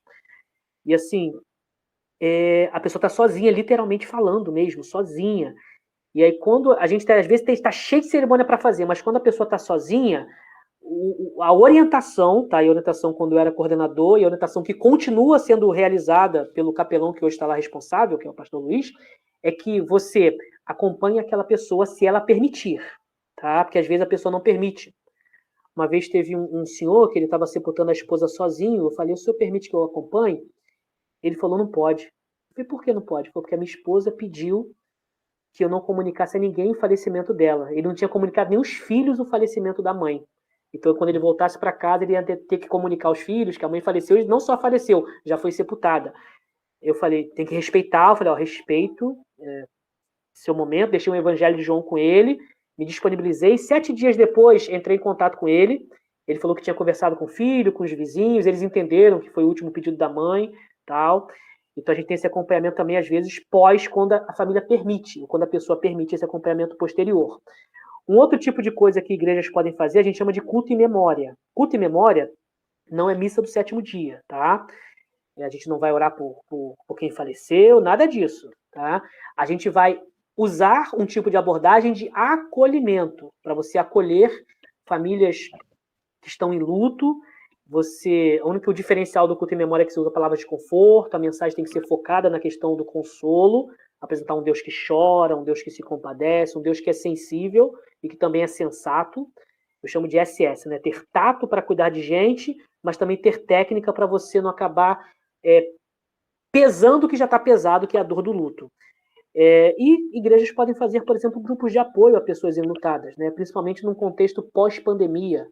E assim, a pessoa está sozinha, literalmente falando mesmo, sozinha. E aí, quando a gente às vezes está cheio de cerimônia para fazer, mas quando a pessoa está sozinha, a orientação, tá? A orientação quando eu era coordenador, e a orientação que continua sendo realizada pelo capelão que hoje está lá responsável, que é o pastor Luiz, é que você acompanhe aquela pessoa se ela permitir, tá? Porque às vezes a pessoa não permite. Uma vez teve um senhor que ele estava sepultando a esposa sozinho, eu falei, o senhor permite que eu acompanhe? Ele falou, não pode. Eu falei, por que não pode? Ele falou, porque a minha esposa pediu que eu não comunicasse a ninguém o falecimento dela. Ele não tinha comunicado nem os filhos o falecimento da mãe. Então, quando ele voltasse para casa, ele ia ter que comunicar aos filhos que a mãe faleceu, e não só faleceu, já foi sepultada. Eu falei, tem que respeitar. Eu falei, respeito seu momento, deixei o Evangelho de João com ele, me disponibilizei. 7 dias depois, entrei em contato com ele. Ele falou que tinha conversado com o filho, com os vizinhos, eles entenderam que foi o último pedido da mãe, tal. Então a gente tem esse acompanhamento também, às vezes, pós, quando a família permite, quando a pessoa permite esse acompanhamento posterior. Um outro tipo de coisa que igrejas podem fazer, a gente chama de culto em memória. Culto em memória não é missa do 7º dia, tá? A gente não vai orar por quem faleceu, nada disso, tá? A gente vai usar um tipo de abordagem de acolhimento, para você acolher famílias que estão em luto. O único diferencial do culto em memória é que você usa palavras de conforto, a mensagem tem que ser focada na questão do consolo, apresentar um Deus que chora, um Deus que se compadece, um Deus que é sensível e que também é sensato. Eu chamo de SS, né? Ter tato para cuidar de gente, mas também ter técnica para você não acabar pesando o que já está pesado, que é a dor do luto. E igrejas podem fazer, por exemplo, grupos de apoio a pessoas enlutadas, né? Principalmente num contexto pós-pandemia,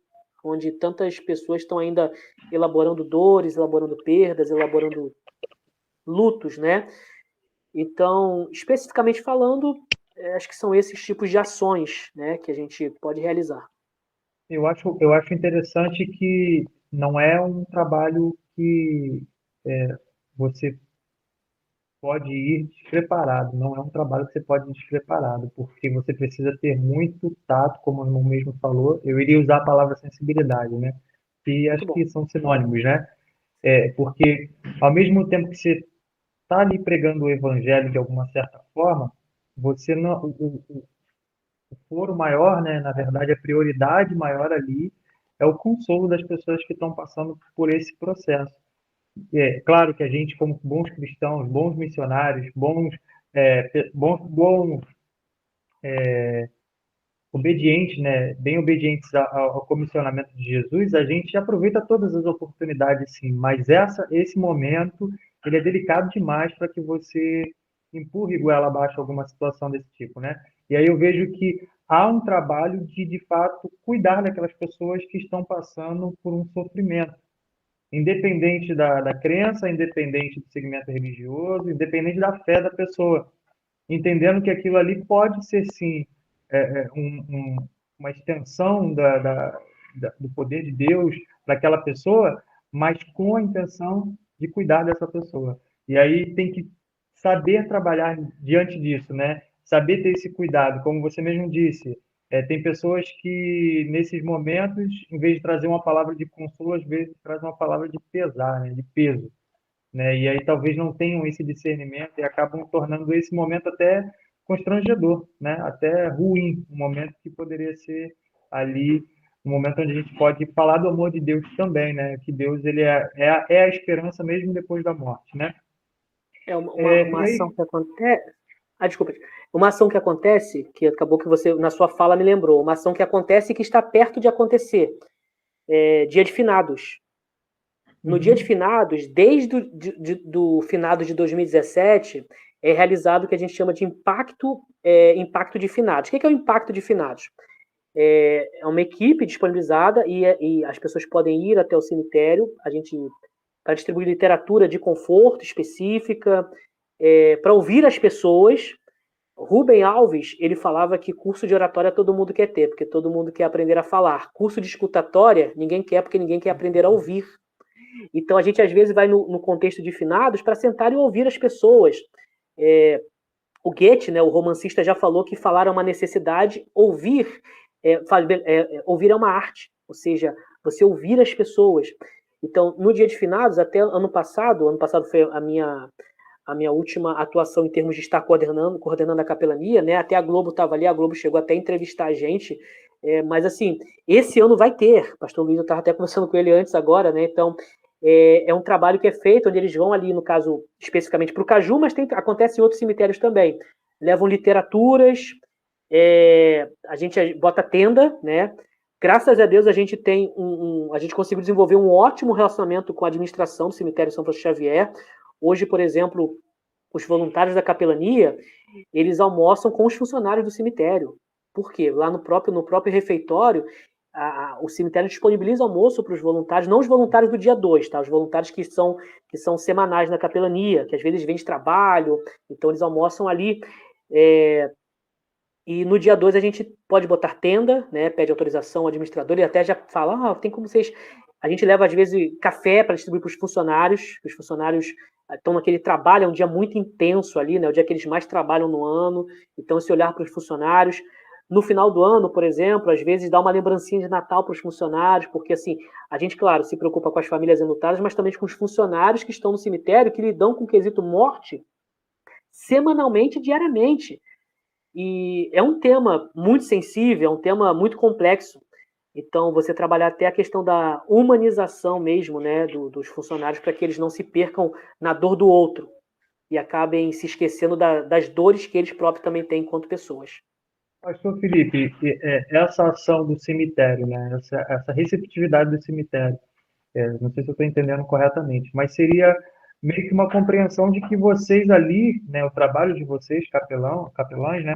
onde tantas pessoas estão ainda elaborando dores, elaborando perdas, elaborando lutos, né? Então, especificamente falando, acho que são esses tipos de ações, né, que a gente pode realizar. Eu acho interessante que não é um trabalho que você pode ir despreparado, não é um trabalho que você pode ir despreparado, porque você precisa ter muito tato, como o irmão mesmo falou. Eu iria usar a palavra sensibilidade, né? E acho que são sinônimos, né? Porque ao mesmo tempo que você está ali pregando o evangelho de alguma certa forma, você não, o foro maior, né? Na verdade, a prioridade maior ali é o consolo das pessoas que estão passando por esse processo. É claro que a gente, como bons cristãos, bons missionários, bons obedientes, né, bem obedientes ao comissionamento de Jesus, a gente aproveita todas as oportunidades, sim. Mas esse momento, ele é delicado demais para que você empurre goela abaixo alguma situação desse tipo, né? E aí eu vejo que há um trabalho de fato, cuidar daquelas pessoas que estão passando por um sofrimento, independente da crença, independente do segmento religioso, independente da fé da pessoa, entendendo que aquilo ali pode ser, sim, uma extensão do poder de Deus para aquela pessoa, mas com a intenção de cuidar dessa pessoa. E aí tem que saber trabalhar diante disso, né? Saber ter esse cuidado, como você mesmo disse. Tem pessoas que, nesses momentos, em vez de trazer uma palavra de consolo, às vezes traz uma palavra de pesar, né? De peso, né? E aí talvez não tenham esse discernimento e acabam tornando esse momento até constrangedor, né? Até ruim, um momento que poderia ser ali um momento onde a gente pode falar do amor de Deus também, né? Que Deus ele é a esperança mesmo depois da morte, né? Uma ação que acontece. Desculpa. Uma ação que acontece, que acabou que você, na sua fala, me lembrou. Uma ação que acontece e que está perto de acontecer. Dia de finados. No dia de finados, desde do finado de 2017, é realizado o que a gente chama de impacto de finados. O que é o impacto de finados? É uma equipe disponibilizada e as pessoas podem ir até o cemitério, para distribuir literatura de conforto específica, para ouvir as pessoas. Rubem Alves, ele falava que curso de oratória todo mundo quer ter, porque todo mundo quer aprender a falar. Curso de escutatória, ninguém quer, porque ninguém quer aprender a ouvir. Então, a gente, às vezes, vai no contexto de finados para sentar e ouvir as pessoas. O Goethe, né, o romancista, já falou que falar é uma necessidade, ouvir é uma arte, ou seja, você ouvir as pessoas. Então, no dia de finados, até ano passado foi a minha última atuação em termos de estar coordenando a capelania, né? Até a Globo estava ali, a Globo chegou até a entrevistar a gente, mas assim, esse ano vai ter, pastor Luiz, eu estava até conversando com ele antes agora, né? Então, é um trabalho que é feito, onde eles vão ali, no caso, especificamente para o Caju, mas acontece em outros cemitérios também. Levam literaturas, a gente bota tenda, né? Graças a Deus a gente tem a gente conseguiu desenvolver um ótimo relacionamento com a administração do cemitério São Francisco Xavier. Hoje, por exemplo, os voluntários da capelania, eles almoçam com os funcionários do cemitério. Por quê? Lá no próprio refeitório, o cemitério disponibiliza almoço para os voluntários, não os voluntários do dia 2, tá? Os voluntários que são semanais na capelania, que às vezes vêm de trabalho, então eles almoçam ali. E no dia 2 a gente pode botar tenda, né? Pede autorização ao administrador e até já fala, tem como vocês... A gente leva, às vezes, café para distribuir para os funcionários. Os funcionários estão naquele trabalho, é um dia muito intenso ali, né? O dia que eles mais trabalham no ano. Então, se olhar para os funcionários... No final do ano, por exemplo, às vezes dá uma lembrancinha de Natal para os funcionários, porque, assim, a gente, claro, se preocupa com as famílias enlutadas, mas também com os funcionários que estão no cemitério, que lidam com o quesito morte semanalmente, diariamente. E é um tema muito sensível, é um tema muito complexo. Então, você trabalhar até a questão da humanização mesmo, né, dos funcionários, para que eles não se percam na dor do outro e acabem se esquecendo das dores que eles próprios também têm enquanto pessoas. Pastor Felipe, essa ação do cemitério, né, essa receptividade do cemitério, não sei se eu estou entendendo corretamente, mas seria meio que uma compreensão de que vocês ali, né, o trabalho de vocês, capelães, né,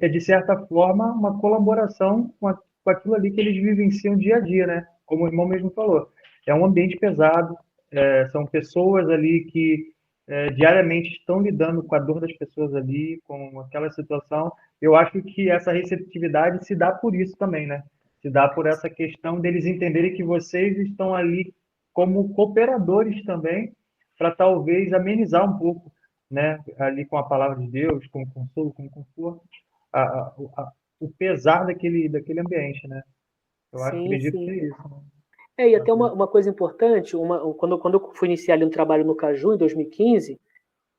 de certa forma uma colaboração com aquilo ali que eles vivenciam dia a dia, né? Como o irmão mesmo falou, é um ambiente pesado, são pessoas ali que diariamente estão lidando com a dor das pessoas ali, com aquela situação. Eu acho que essa receptividade se dá por isso também, né? Se dá por essa questão deles entenderem que vocês estão ali como cooperadores também, para talvez amenizar um pouco, né? Ali com a palavra de Deus, com o consolo, com o conforto, o pesar daquele ambiente, né? Eu Sim, acredito que sim. é isso. Né? E até uma coisa importante, quando eu fui iniciar ali um trabalho no Caju, em 2015,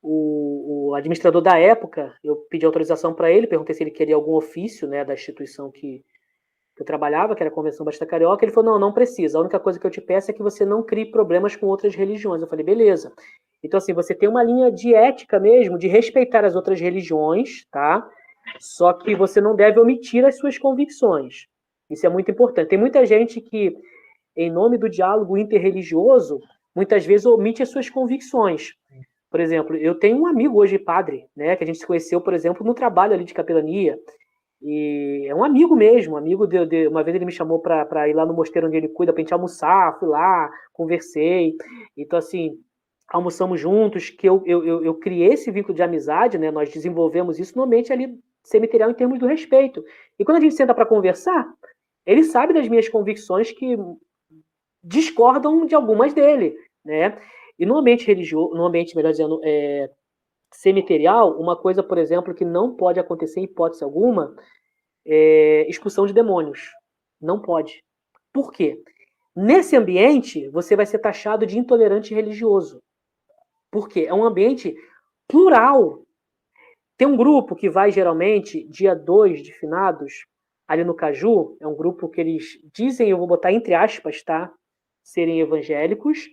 o administrador da época, eu pedi autorização para ele, perguntei se ele queria algum ofício, né, da instituição que eu trabalhava, que era a Convenção Batista Carioca. Ele falou, não precisa, a única coisa que eu te peço é que você não crie problemas com outras religiões. Eu falei, beleza. Então, assim, você tem uma linha de ética mesmo, de respeitar as outras religiões, tá? Só que você não deve omitir as suas convicções. Isso é muito importante. Tem muita gente que, em nome do diálogo interreligioso, muitas vezes omite as suas convicções. Por exemplo, eu tenho um amigo hoje, padre, né, que a gente se conheceu, por exemplo, no trabalho ali de capelania. E é um amigo mesmo, uma vez ele me chamou para ir lá no mosteiro onde ele cuida, para a gente almoçar, fui lá, conversei. Então, assim, almoçamos juntos, que eu criei esse vínculo de amizade, né? Nós desenvolvemos isso no ambiente ali cemiterial em termos do respeito. E quando a gente senta para conversar, ele sabe das minhas convicções que discordam de algumas dele, né? E no ambiente religioso, no ambiente, melhor dizendo, cemiterial, uma coisa, por exemplo, que não pode acontecer em hipótese alguma é expulsão de demônios. Não pode. Por quê? Nesse ambiente, você vai ser taxado de intolerante religioso. Por quê? É um ambiente plural. Tem um grupo que vai, geralmente, dia 2 de finados, ali no Caju, é um grupo que eles dizem, eu vou botar entre aspas, tá? Serem evangélicos,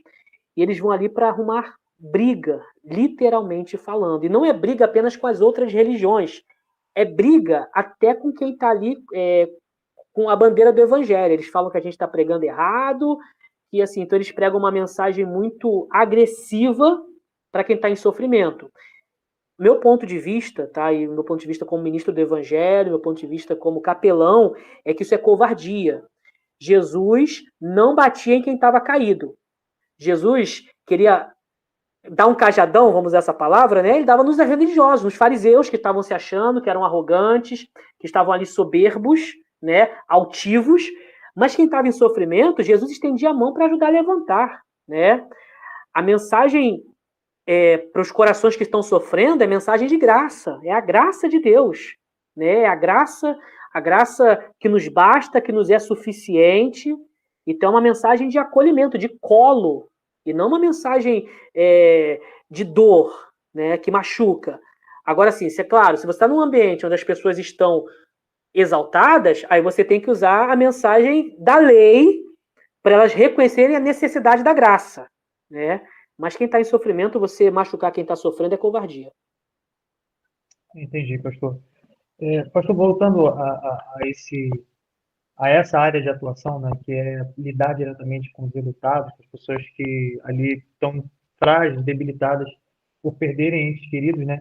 e eles vão ali para arrumar briga, literalmente falando. E não é briga apenas com as outras religiões, é briga até com quem está ali com a bandeira do evangelho. Eles falam que a gente está pregando errado, que, assim, então eles pregam uma mensagem muito agressiva para quem está em sofrimento. Meu ponto de vista, tá? E meu ponto de vista como ministro do Evangelho, meu ponto de vista como capelão, é que isso é covardia. Jesus não batia em quem estava caído. Jesus queria dar um cajadão, vamos usar essa palavra, né? Ele dava nos religiosos, nos fariseus que estavam se achando, que eram arrogantes, que estavam ali soberbos, né? Altivos. Mas quem estava em sofrimento, Jesus estendia a mão para ajudar a levantar, né? A mensagem para os corações que estão sofrendo é mensagem de graça, é a graça de Deus, né? É a graça que nos basta, que nos é suficiente. Então, é uma mensagem de acolhimento, de colo, e não uma mensagem de dor, né? Que machuca. Agora, sim, é claro, se você está num ambiente onde as pessoas estão exaltadas, aí você tem que usar a mensagem da lei para elas reconhecerem a necessidade da graça, né? Mas quem está em sofrimento, você machucar quem está sofrendo é covardia. Entendi, pastor. Pastor, voltando a essa área de atuação, né, que é lidar diretamente com os enlutados, com as pessoas que ali estão frágeis, debilitadas por perderem entes queridos, né?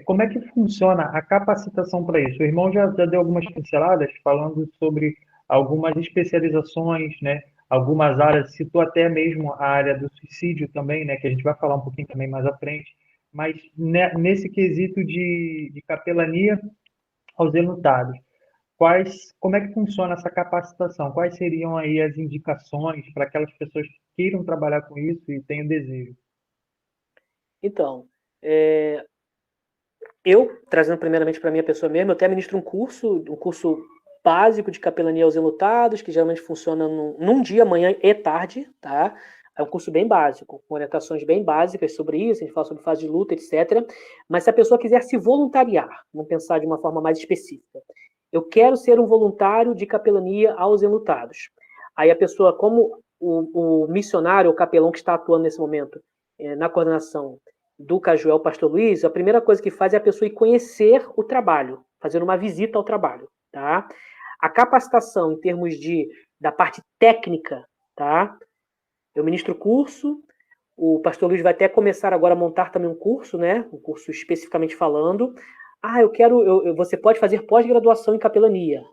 Como é que funciona a capacitação para isso? O irmão já deu algumas pinceladas falando sobre algumas especializações, né? Algumas áreas, citou até mesmo a área do suicídio também, né? Que a gente vai falar um pouquinho também mais à frente. Mas nesse quesito de capelania aos enlutados, como é que funciona essa capacitação? Quais seriam aí as indicações para aquelas pessoas que queiram trabalhar com isso e tenham desejo? Então, eu, trazendo primeiramente para a minha pessoa mesmo, eu até ministro um curso básico de capelania aos enlutados, que geralmente funciona num dia, manhã e tarde, tá? É um curso bem básico, com orientações bem básicas sobre isso, a gente fala sobre fase de luta, etc. Mas se a pessoa quiser se voluntariar, vamos pensar de uma forma mais específica, eu quero ser um voluntário de capelania aos enlutados. Aí a pessoa, como o missionário, o capelão que está atuando nesse momento na coordenação do Cajuel, o pastor Luiz, a primeira coisa que faz é a pessoa ir conhecer o trabalho, fazer uma visita ao trabalho, tá? A capacitação em termos da parte técnica, tá? Eu ministro curso, o pastor Luiz vai até começar agora a montar também um curso, né? Um curso especificamente falando. Você pode fazer pós-graduação em capelania.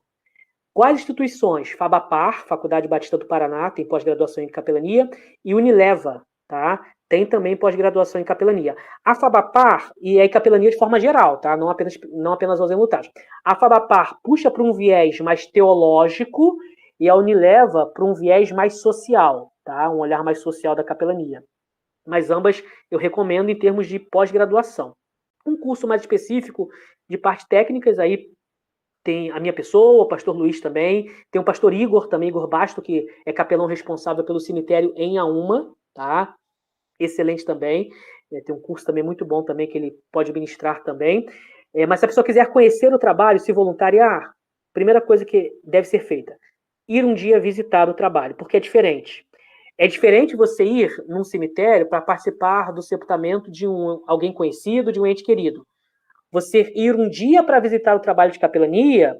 Quais instituições? Fabapar, Faculdade Batista do Paraná, tem pós-graduação em capelania, e Unileva, tá? Tem também pós-graduação em capelania. A Fabapar, e é capelania de forma geral, tá? Não apenas aos enlutados. A Fabapar puxa para um viés mais teológico e a Unileva para um viés mais social, tá? Um olhar mais social da capelania. Mas ambas eu recomendo em termos de pós-graduação. Um curso mais específico de partes técnicas, aí tem a minha pessoa, o pastor Luiz também, tem o pastor Igor também, Igor Basto, que é capelão responsável pelo cemitério em Auma, tá? Excelente também. Tem um curso também muito bom também que ele pode ministrar também. Mas se a pessoa quiser conhecer o trabalho, se voluntariar, primeira coisa que deve ser feita, ir um dia visitar o trabalho, porque é diferente. É diferente você ir num cemitério para participar do sepultamento de alguém conhecido, de um ente querido. Você ir um dia para visitar o trabalho de capelania,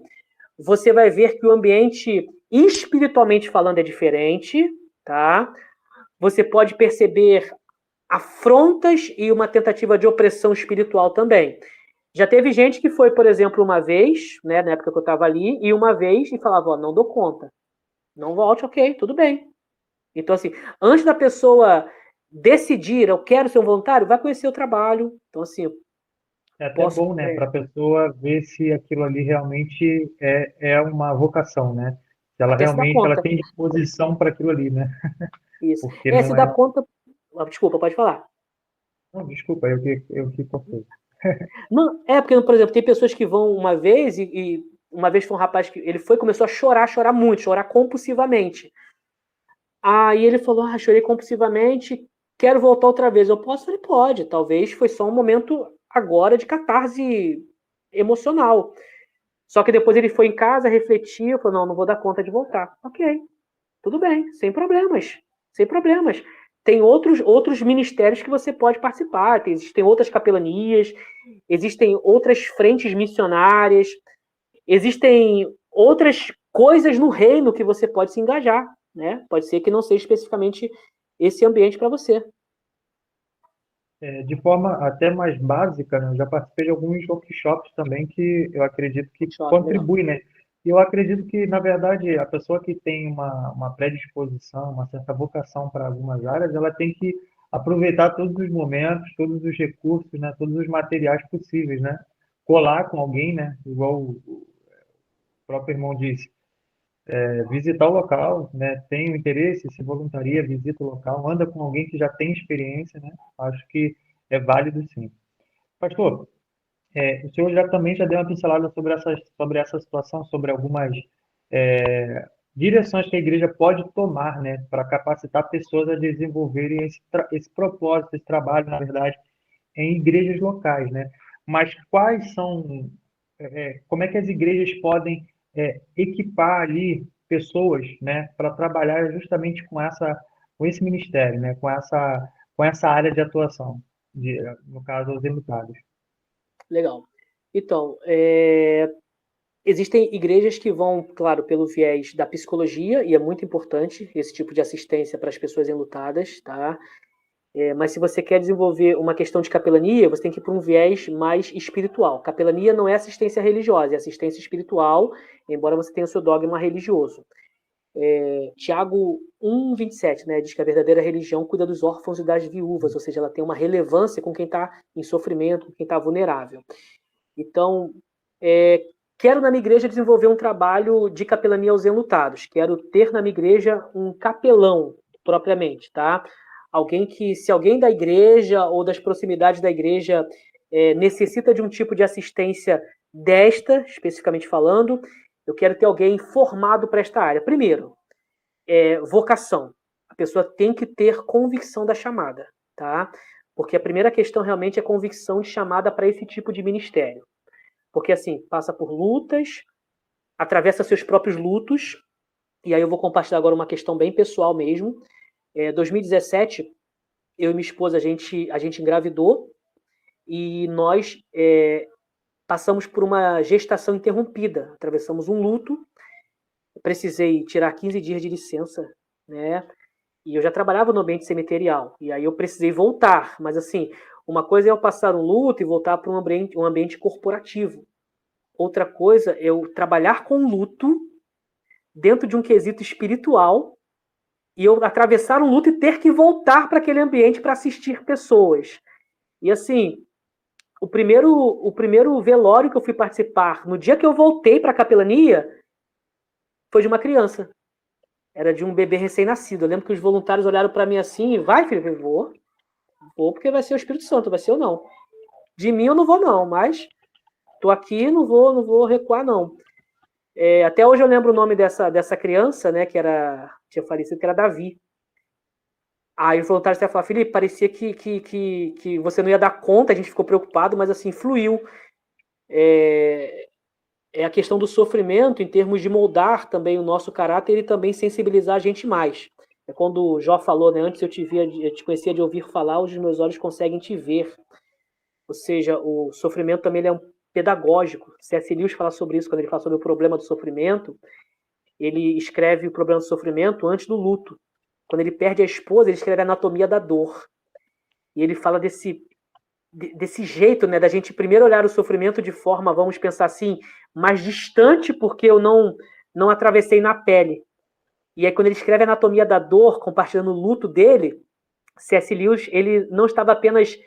você vai ver que o ambiente, espiritualmente falando, é diferente, tá? Você pode perceber afrontas e uma tentativa de opressão espiritual também. Já teve gente que foi, por exemplo, uma vez, né, na época que eu estava ali, e uma vez e falava, não dou conta. Não volte, ok, tudo bem. Então, assim, antes da pessoa decidir, eu quero ser um voluntário, vai conhecer o trabalho. Então, assim, É até bom, né, para a pessoa ver se aquilo ali realmente é uma vocação, né? Se ela até se dá realmente ela conta. tem disposição para aquilo ali, né? Isso. Porque não Se dá é. conta. Desculpa, pode falar. Não, desculpa, eu que cortei. Não, porque, por exemplo, tem pessoas que vão uma vez e uma vez foi um rapaz que ele foi e começou a chorar muito, chorar compulsivamente. Aí ele falou, chorei compulsivamente, quero voltar outra vez. Eu posso? Falei, pode. Talvez foi só um momento agora de catarse emocional. Só que depois ele foi em casa, refletiu, falou, não vou dar conta de voltar. Ok, tudo bem, sem problemas. Sem problemas. Tem outros ministérios que você pode participar, existem outras capelanias, existem outras frentes missionárias, existem outras coisas no reino que você pode se engajar. né? Pode ser que não seja especificamente esse ambiente para você. De forma até mais básica, né, eu já participei de alguns workshops também que eu acredito que contribuem, né? E eu acredito que, na verdade, a pessoa que tem uma predisposição, uma certa vocação para algumas áreas, ela tem que aproveitar todos os momentos, todos os recursos, né, todos os materiais possíveis, né? Colar com alguém, né? Igual o próprio irmão disse, visitar o local, né? Tem o interesse, se voluntaria, visita o local, anda com alguém que já tem experiência, né? Acho que é válido sim. Pastor, o senhor também já deu uma pincelada sobre essa situação, sobre algumas direções que a igreja pode tomar, né, para capacitar pessoas a desenvolverem esse propósito, esse trabalho, na verdade, em igrejas locais, né? Mas quais são, como é que as igrejas podem equipar ali pessoas, né, para trabalhar justamente com esse ministério, né, com essa área de atuação, no caso, os enlutados? Legal. Então, existem igrejas que vão, claro, pelo viés da psicologia, e é muito importante esse tipo de assistência para as pessoas enlutadas, tá? Mas se você quer desenvolver uma questão de capelania, você tem que ir para um viés mais espiritual. Capelania não é assistência religiosa, é assistência espiritual, embora você tenha o seu dogma religioso. Tiago 1,27, né, diz que a verdadeira religião cuida dos órfãos e das viúvas, ou seja, ela tem uma relevância com quem está em sofrimento, com quem está vulnerável. Então, quero na minha igreja desenvolver um trabalho de capelania aos enlutados. Quero ter na minha igreja um capelão, propriamente, tá? Alguém que, se alguém da igreja ou das proximidades da igreja necessita de um tipo de assistência desta, especificamente falando, eu quero ter alguém formado para esta área. Primeiro, vocação. A pessoa tem que ter convicção da chamada, tá? Porque a primeira questão realmente é convicção de chamada para esse tipo de ministério. Porque, assim, passa por lutas, atravessa seus próprios lutos, e aí eu vou compartilhar agora uma questão bem pessoal mesmo. 2017, eu e minha esposa, a gente engravidou, e nós passamos por uma gestação interrompida, atravessamos um luto, eu precisei tirar 15 dias de licença, né? E eu já trabalhava no ambiente cemiterial, e aí eu precisei voltar, mas assim, uma coisa é eu passar um luto e voltar para um ambiente corporativo. Outra coisa é eu trabalhar com luto dentro de um quesito espiritual e eu atravessar um luto e ter que voltar para aquele ambiente para assistir pessoas. E assim, o primeiro velório que eu fui participar, no dia que eu voltei para a capelania, foi de uma criança. Era de um bebê recém-nascido. Eu lembro que os voluntários olharam para mim assim, vai, filho, eu vou porque vai ser o Espírito Santo, vai ser eu não. De mim eu não vou não, mas tô aqui, não vou recuar não. Até hoje eu lembro o nome dessa criança, né, tinha falecido, que era Davi. Aí os voluntários até falaram, Felipe, parecia que você não ia dar conta, a gente ficou preocupado, mas assim, fluiu. É a questão do sofrimento, em termos de moldar também o nosso caráter e também sensibilizar a gente mais. É quando o Jó falou, né, antes eu te conhecia de ouvir falar, os meus olhos conseguem te ver. Ou seja, o sofrimento também ele é um pedagógico. C.S. Lewis fala sobre isso, quando ele fala sobre o problema do sofrimento, ele escreve o problema do sofrimento antes do luto. Quando ele perde a esposa, ele escreve a anatomia da dor. E ele fala desse jeito, né, da gente primeiro olhar o sofrimento de forma, vamos pensar assim, mais distante, porque eu não atravessei na pele. E aí quando ele escreve a anatomia da dor, compartilhando o luto dele, C.S. Lewis, ele não estava apenas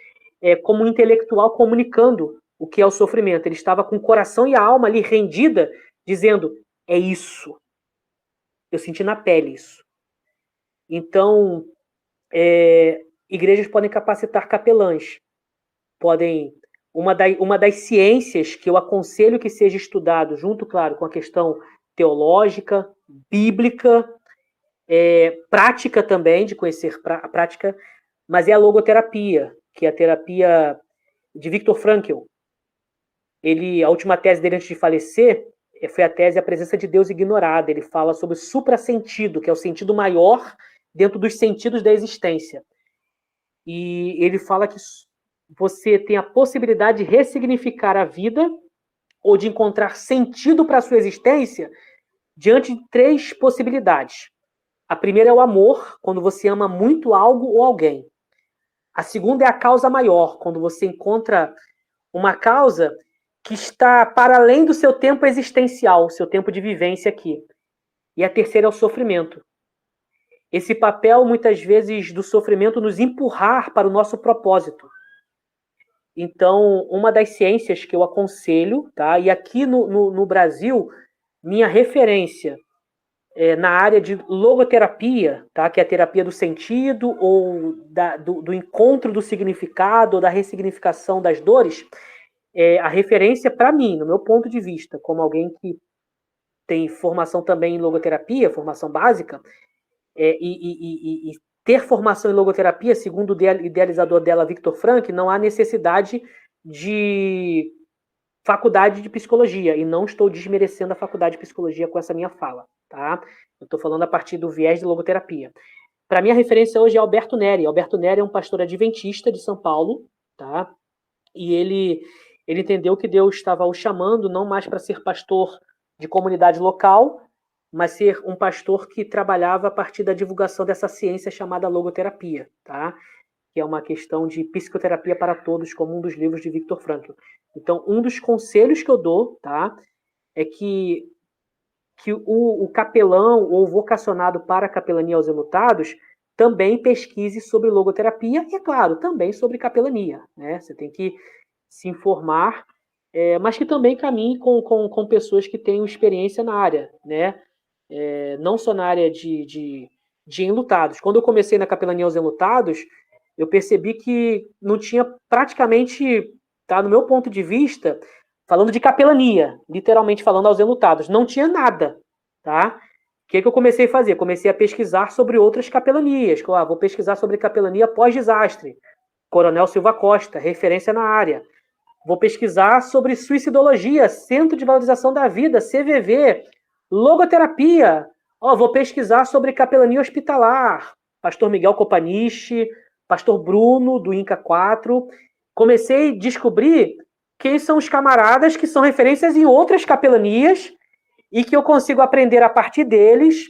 como um intelectual comunicando o que é o sofrimento, ele estava com o coração e a alma ali rendida, dizendo, é isso. Eu senti na pele isso. Então, igrejas podem capacitar capelães, podem... Uma das ciências que eu aconselho que seja estudado, junto, claro, com a questão teológica, bíblica, prática também, de conhecer a prática, mas é a logoterapia, que é a terapia de Viktor Frankl. A última tese dele antes de falecer foi a tese A Presença de Deus Ignorada. Ele fala sobre o suprassentido, que é o sentido maior dentro dos sentidos da existência. E ele fala que você tem a possibilidade de ressignificar a vida ou de encontrar sentido para a sua existência diante de 3 possibilidades. A primeira é o amor, quando você ama muito algo ou alguém. A segunda é a causa maior, quando você encontra uma causa que está para além do seu tempo existencial, seu tempo de vivência aqui. E a terceira é o sofrimento. Esse papel, muitas vezes, do sofrimento nos empurrar para o nosso propósito. Então, uma das ciências que eu aconselho, tá? E aqui no Brasil, minha referência na área de logoterapia, tá? Que é a terapia do sentido ou do encontro do significado ou da ressignificação das dores, a referência para mim, no meu ponto de vista, como alguém que tem formação também em logoterapia, formação básica, e ter formação em logoterapia, segundo o idealizador dela, Viktor Frankl, não há necessidade de faculdade de psicologia, e não estou desmerecendo a faculdade de psicologia com essa minha fala, tá? Eu estou falando a partir do viés de logoterapia. Para mim, a referência hoje é Alberto Neri. Alberto Neri é um pastor adventista de São Paulo, tá? E ele entendeu que Deus estava o chamando não mais para ser pastor de comunidade local, mas ser um pastor que trabalhava a partir da divulgação dessa ciência chamada logoterapia, tá? Que é uma questão de psicoterapia para todos, como um dos livros de Viktor Frankl. Então, um dos conselhos que eu dou, tá, é que o capelão ou vocacionado para a capelania aos enlutados também pesquise sobre logoterapia e, é claro, também sobre capelania, né? Você tem que se informar, mas que também caminhe com pessoas que tenham experiência na área, né? Não só na área de enlutados. Quando eu comecei na capelania aos enlutados, eu percebi que não tinha praticamente, tá, no meu ponto de vista, falando de capelania, literalmente falando aos enlutados, não tinha nada, tá? O que eu comecei a fazer? Comecei a pesquisar sobre outras capelanias. Vou pesquisar sobre capelania pós-desastre. Coronel Silva Costa, referência na área. Vou pesquisar sobre suicidologia, Centro de Valorização da Vida, CVV, logoterapia. Vou pesquisar sobre capelania hospitalar, Pastor Miguel Copaniche, Pastor Bruno, do Inca 4. Comecei a descobrir quem são os camaradas que são referências em outras capelanias e que eu consigo aprender a partir deles,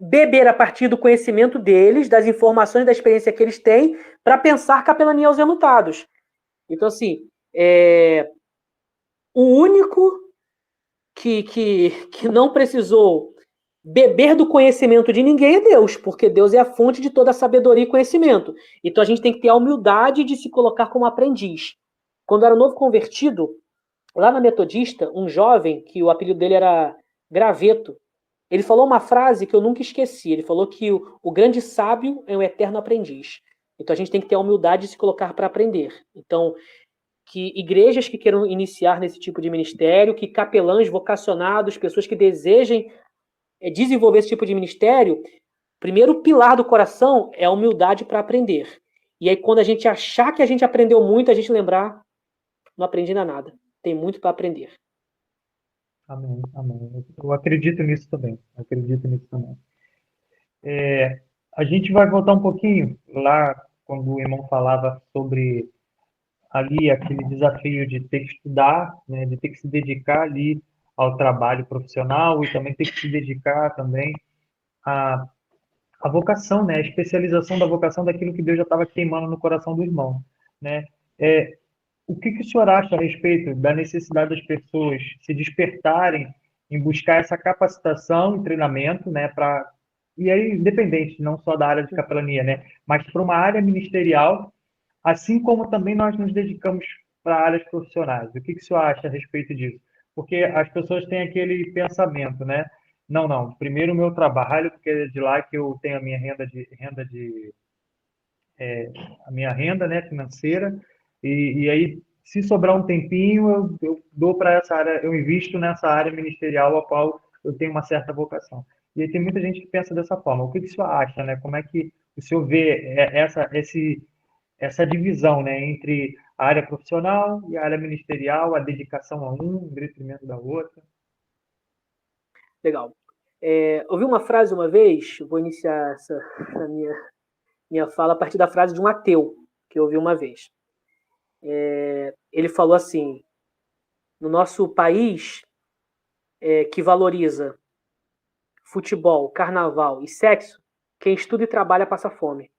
beber a partir do conhecimento deles, das informações, da experiência que eles têm, para pensar capelania aos enlutados. Então, assim, o único que não precisou beber do conhecimento de ninguém é Deus, porque Deus é a fonte de toda a sabedoria e conhecimento. Então, a gente tem que ter a humildade de se colocar como aprendiz. Quando eu era novo convertido, lá na Metodista, um jovem, que o apelido dele era Graveto, ele falou uma frase que eu nunca esqueci. Ele falou que o grande sábio é o eterno aprendiz. Então, a gente tem que ter a humildade de se colocar para aprender. Então, que igrejas que queiram iniciar nesse tipo de ministério, que capelães vocacionados, pessoas que desejem desenvolver esse tipo de ministério, primeiro o pilar do coração é a humildade para aprender. E aí, quando a gente achar que a gente aprendeu muito, a gente lembrar, não aprendi nada. Tem muito para aprender. Amém, amém. Eu acredito nisso também. Acredito nisso também. A gente vai voltar um pouquinho lá quando o irmão falava sobre ali aquele desafio de ter que estudar, né, de ter que se dedicar ali ao trabalho profissional e também ter que se dedicar também à, à vocação, né, a especialização da vocação daquilo que Deus já estava queimando no coração do irmão, né? O que o senhor acha a respeito da necessidade das pessoas se despertarem em buscar essa capacitação e treinamento, né, para e aí independente não só da área de capelania, né, mas para uma área ministerial, assim como também nós nos dedicamos para áreas profissionais. O que o senhor acha a respeito disso? Porque as pessoas têm aquele pensamento, né? Não, não. Primeiro o meu trabalho, porque é de lá que eu tenho a minha a minha renda, né, financeira. E aí, se sobrar um tempinho, eu dou para essa área, eu invisto nessa área ministerial a qual eu tenho uma certa vocação. E aí tem muita gente que pensa dessa forma. O que o senhor acha, né? Como é que o senhor vê essa divisão, né, entre a área profissional e a área ministerial, a dedicação a um, o detrimento da outra? Legal. Ouvi uma frase uma vez, vou iniciar essa minha fala a partir da frase de um ateu, que eu ouvi uma vez. Ele falou assim: no nosso país, que valoriza futebol, carnaval e sexo, quem estuda e trabalha passa fome.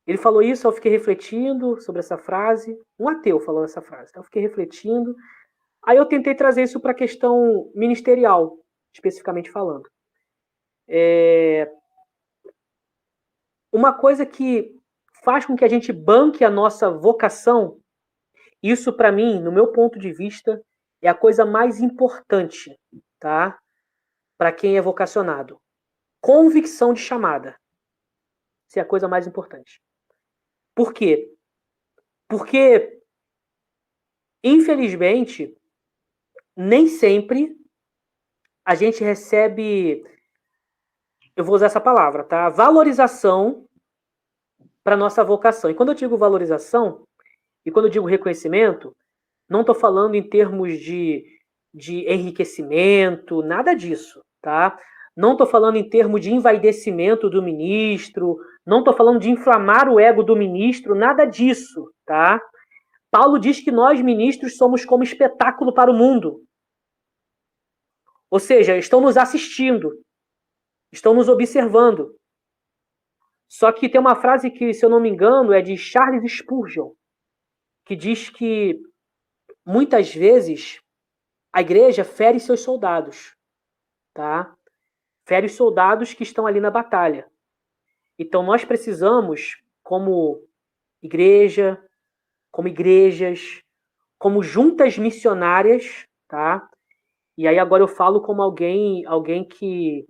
Ele falou isso, eu fiquei refletindo sobre essa frase. Um ateu falou essa frase. Eu fiquei refletindo. Aí eu tentei trazer isso para a questão ministerial, especificamente falando. Uma coisa que faz com que a gente banque a nossa vocação, isso para mim, no meu ponto de vista, é a coisa mais importante, tá? Para quem é vocacionado. Convicção de chamada. Isso é a coisa mais importante. Por quê? Porque, infelizmente, nem sempre a gente recebe, eu vou usar essa palavra, tá? Valorização para nossa vocação. E quando eu digo valorização, e quando eu digo reconhecimento, não estou falando em termos de enriquecimento, nada disso, tá? Não estou falando em termos de envaidecimento do ministro, não estou falando de inflamar o ego do ministro, nada disso, tá? Paulo diz que nós, ministros, somos como espetáculo para o mundo. Ou seja, estão nos assistindo, estão nos observando. Só que tem uma frase que, se eu não me engano, é de Charles Spurgeon, que diz que muitas vezes a igreja fere seus soldados, tá? Fere os soldados que estão ali na batalha. Então nós precisamos, como igreja, como igrejas, como juntas missionárias, tá? E aí agora eu falo como alguém que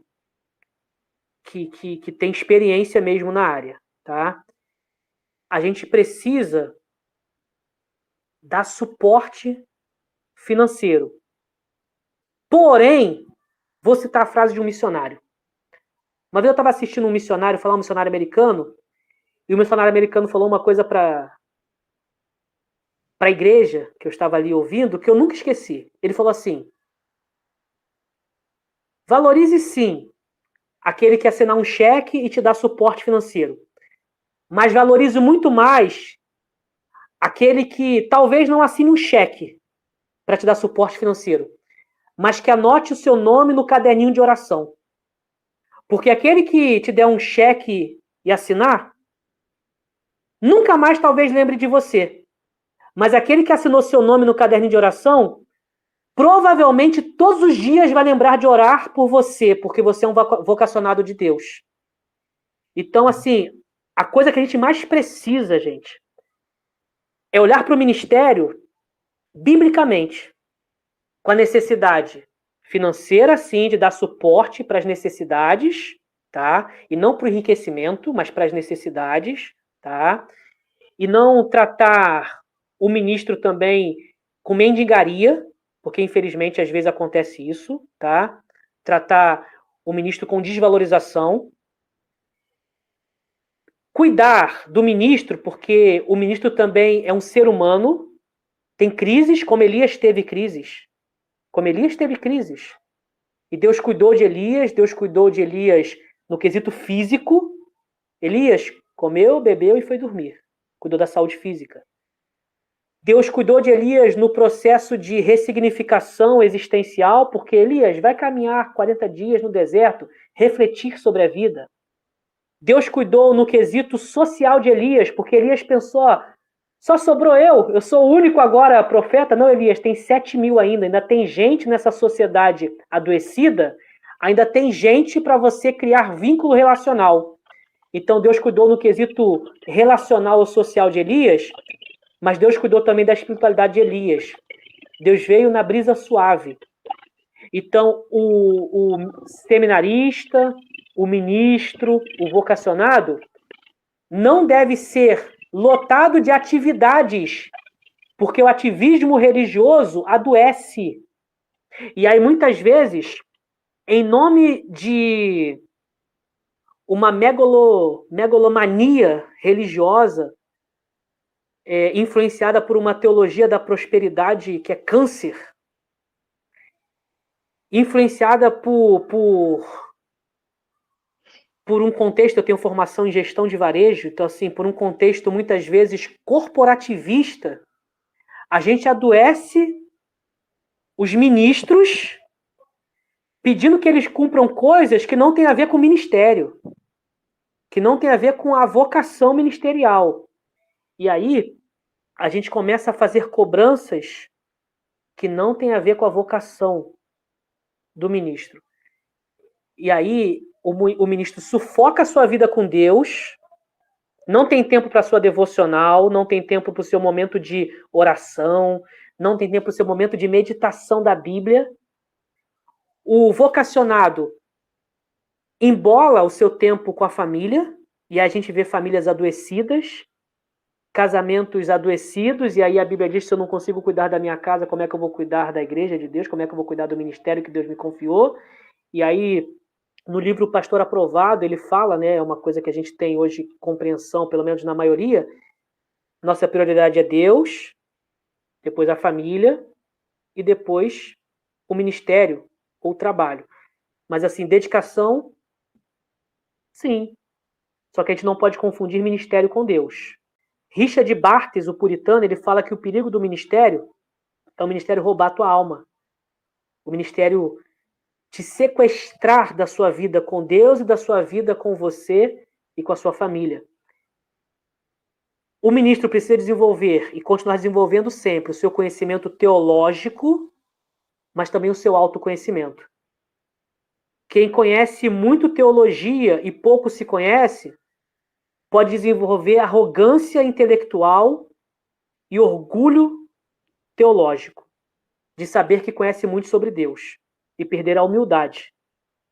tem experiência mesmo na área, tá? A gente precisa dar suporte financeiro. Porém, vou citar a frase de um missionário. Uma vez eu estava assistindo um missionário falar, um missionário americano, e o missionário americano falou uma coisa para a igreja, que eu estava ali ouvindo, que eu nunca esqueci. Ele falou assim: valorize sim aquele que assinar um cheque e te dá suporte financeiro, mas valorize muito mais aquele que talvez não assine um cheque para te dar suporte financeiro, mas que anote o seu nome no caderninho de oração. Porque aquele que te der um cheque e assinar, nunca mais talvez lembre de você. Mas aquele que assinou seu nome no caderninho de oração, provavelmente todos os dias vai lembrar de orar por você, porque você é um vocacionado de Deus. Então, assim, a coisa que a gente mais precisa, gente, é olhar para o ministério biblicamente, com a necessidade financeira, sim, de dar suporte para as necessidades, tá? E não para o enriquecimento, mas para as necessidades, tá? E não tratar o ministro também com mendigaria, porque infelizmente às vezes acontece isso, tá? Tratar o ministro com desvalorização. Cuidar do ministro, porque o ministro também é um ser humano, tem crises, como Elias teve crises. Como Elias teve crises. E Deus cuidou de Elias, Deus cuidou de Elias no quesito físico. Elias comeu, bebeu e foi dormir. Cuidou da saúde física. Deus cuidou de Elias no processo de ressignificação existencial, porque Elias vai caminhar 40 dias no deserto, refletir sobre a vida. Deus cuidou no quesito social de Elias, porque Elias pensou, só sobrou eu sou o único agora profeta. Não, Elias, tem 7.000 ainda tem gente nessa sociedade adoecida, ainda tem gente para você criar vínculo relacional. Então Deus cuidou no quesito relacional ou social de Elias, mas Deus cuidou também da espiritualidade de Elias. Deus veio na brisa suave. Então o seminarista, o ministro, o vocacionado, não deve ser lotado de atividades, porque o ativismo religioso adoece. E aí, muitas vezes, em nome de uma megalomania religiosa, influenciada por uma teologia da prosperidade que é câncer, influenciada por um contexto, eu tenho formação em gestão de varejo, então assim, por um contexto muitas vezes corporativista, a gente adoece os ministros pedindo que eles cumpram coisas que não têm a ver com o ministério, que não tem a ver com a vocação ministerial. E aí a gente começa a fazer cobranças que não têm a ver com a vocação do ministro. E aí o ministro sufoca a sua vida com Deus, não tem tempo para sua devocional, não tem tempo para o seu momento de oração, não tem tempo para o seu momento de meditação da Bíblia. O vocacionado embola o seu tempo com a família, e a gente vê famílias adoecidas, casamentos adoecidos, e aí a Bíblia diz: se eu não consigo cuidar da minha casa, como é que eu vou cuidar da igreja de Deus? Como é que eu vou cuidar do ministério que Deus me confiou? E aí, no livro Pastor Aprovado, ele fala, né, é uma coisa que a gente tem hoje compreensão, pelo menos na maioria, nossa prioridade é Deus, depois a família e depois o ministério ou o trabalho. Mas assim, dedicação, sim. Só que a gente não pode confundir ministério com Deus. Richard Bartes, o puritano, ele fala que o perigo do ministério é o ministério roubar a tua alma. O ministério te sequestrar da sua vida com Deus e da sua vida com você e com a sua família. O ministro precisa desenvolver e continuar desenvolvendo sempre o seu conhecimento teológico, mas também o seu autoconhecimento. Quem conhece muito teologia e pouco se conhece, pode desenvolver arrogância intelectual e orgulho teológico, de saber que conhece muito sobre Deus, e perder a humildade,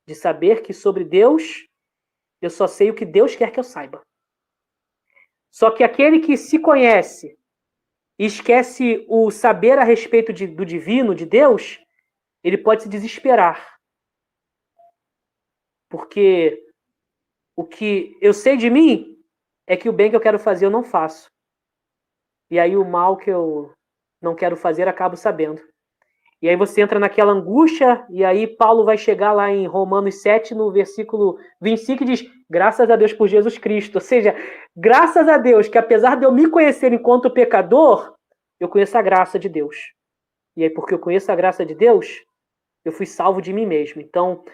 de saber que sobre Deus eu só sei o que Deus quer que eu saiba. Só que aquele que se conhece e esquece o saber a respeito do divino, de Deus, ele pode se desesperar. Porque o que eu sei de mim é que o bem que eu quero fazer eu não faço. E aí o mal que eu não quero fazer acabo sabendo. E aí você entra naquela angústia, e aí Paulo vai chegar lá em Romanos 7, no versículo 25, e diz: graças a Deus por Jesus Cristo. Ou seja, graças a Deus que apesar de eu me conhecer enquanto pecador, eu conheço a graça de Deus. E aí, porque eu conheço a graça de Deus, eu fui salvo de mim mesmo. Então,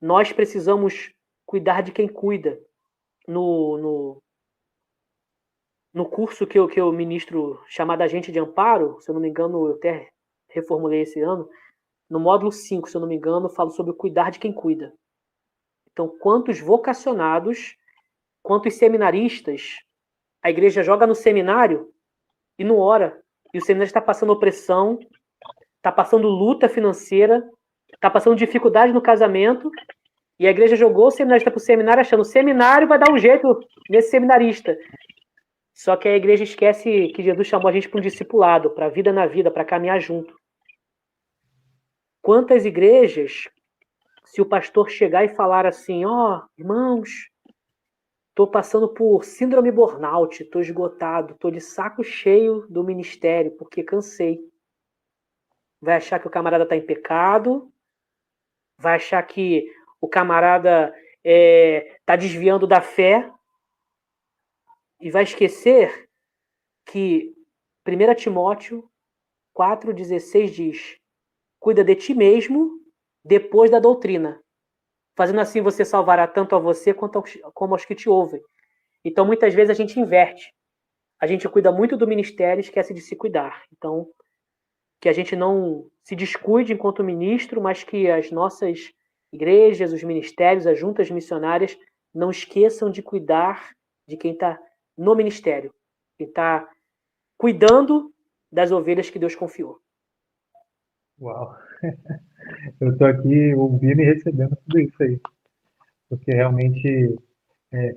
nós precisamos cuidar de quem cuida. No curso que eu ministro, chamado Agente de Amparo, se eu não me engano, eu até reformulei esse ano, no módulo 5, se eu não me engano, eu falo sobre o cuidar de quem cuida. Então, quantos vocacionados, quantos seminaristas a igreja joga no seminário e não ora. E o seminário está passando opressão, está passando luta financeira, está passando dificuldade no casamento, e a igreja jogou o seminarista para o seminário achando que o seminário vai dar um jeito nesse seminarista. Só que a igreja esquece que Jesus chamou a gente para um discipulado, para a vida na vida, para caminhar junto. Quantas igrejas, se o pastor chegar e falar assim: ó, irmãos, estou passando por síndrome burnout, estou esgotado, estou de saco cheio do ministério, porque cansei. Vai achar que o camarada está em pecado, vai achar que o camarada está desviando da fé, e vai esquecer que 1 Timóteo 4,16 diz: cuida de ti mesmo depois da doutrina. Fazendo assim, você salvará tanto a você como aos que te ouvem. Então, muitas vezes a gente inverte. A gente cuida muito do ministério e esquece de se cuidar. Então, que a gente não se descuide enquanto ministro, mas que as nossas igrejas, os ministérios, as juntas missionárias não esqueçam de cuidar de quem está no ministério, quem está cuidando das ovelhas que Deus confiou. Uau! Eu estou aqui ouvindo e recebendo tudo isso aí, porque realmente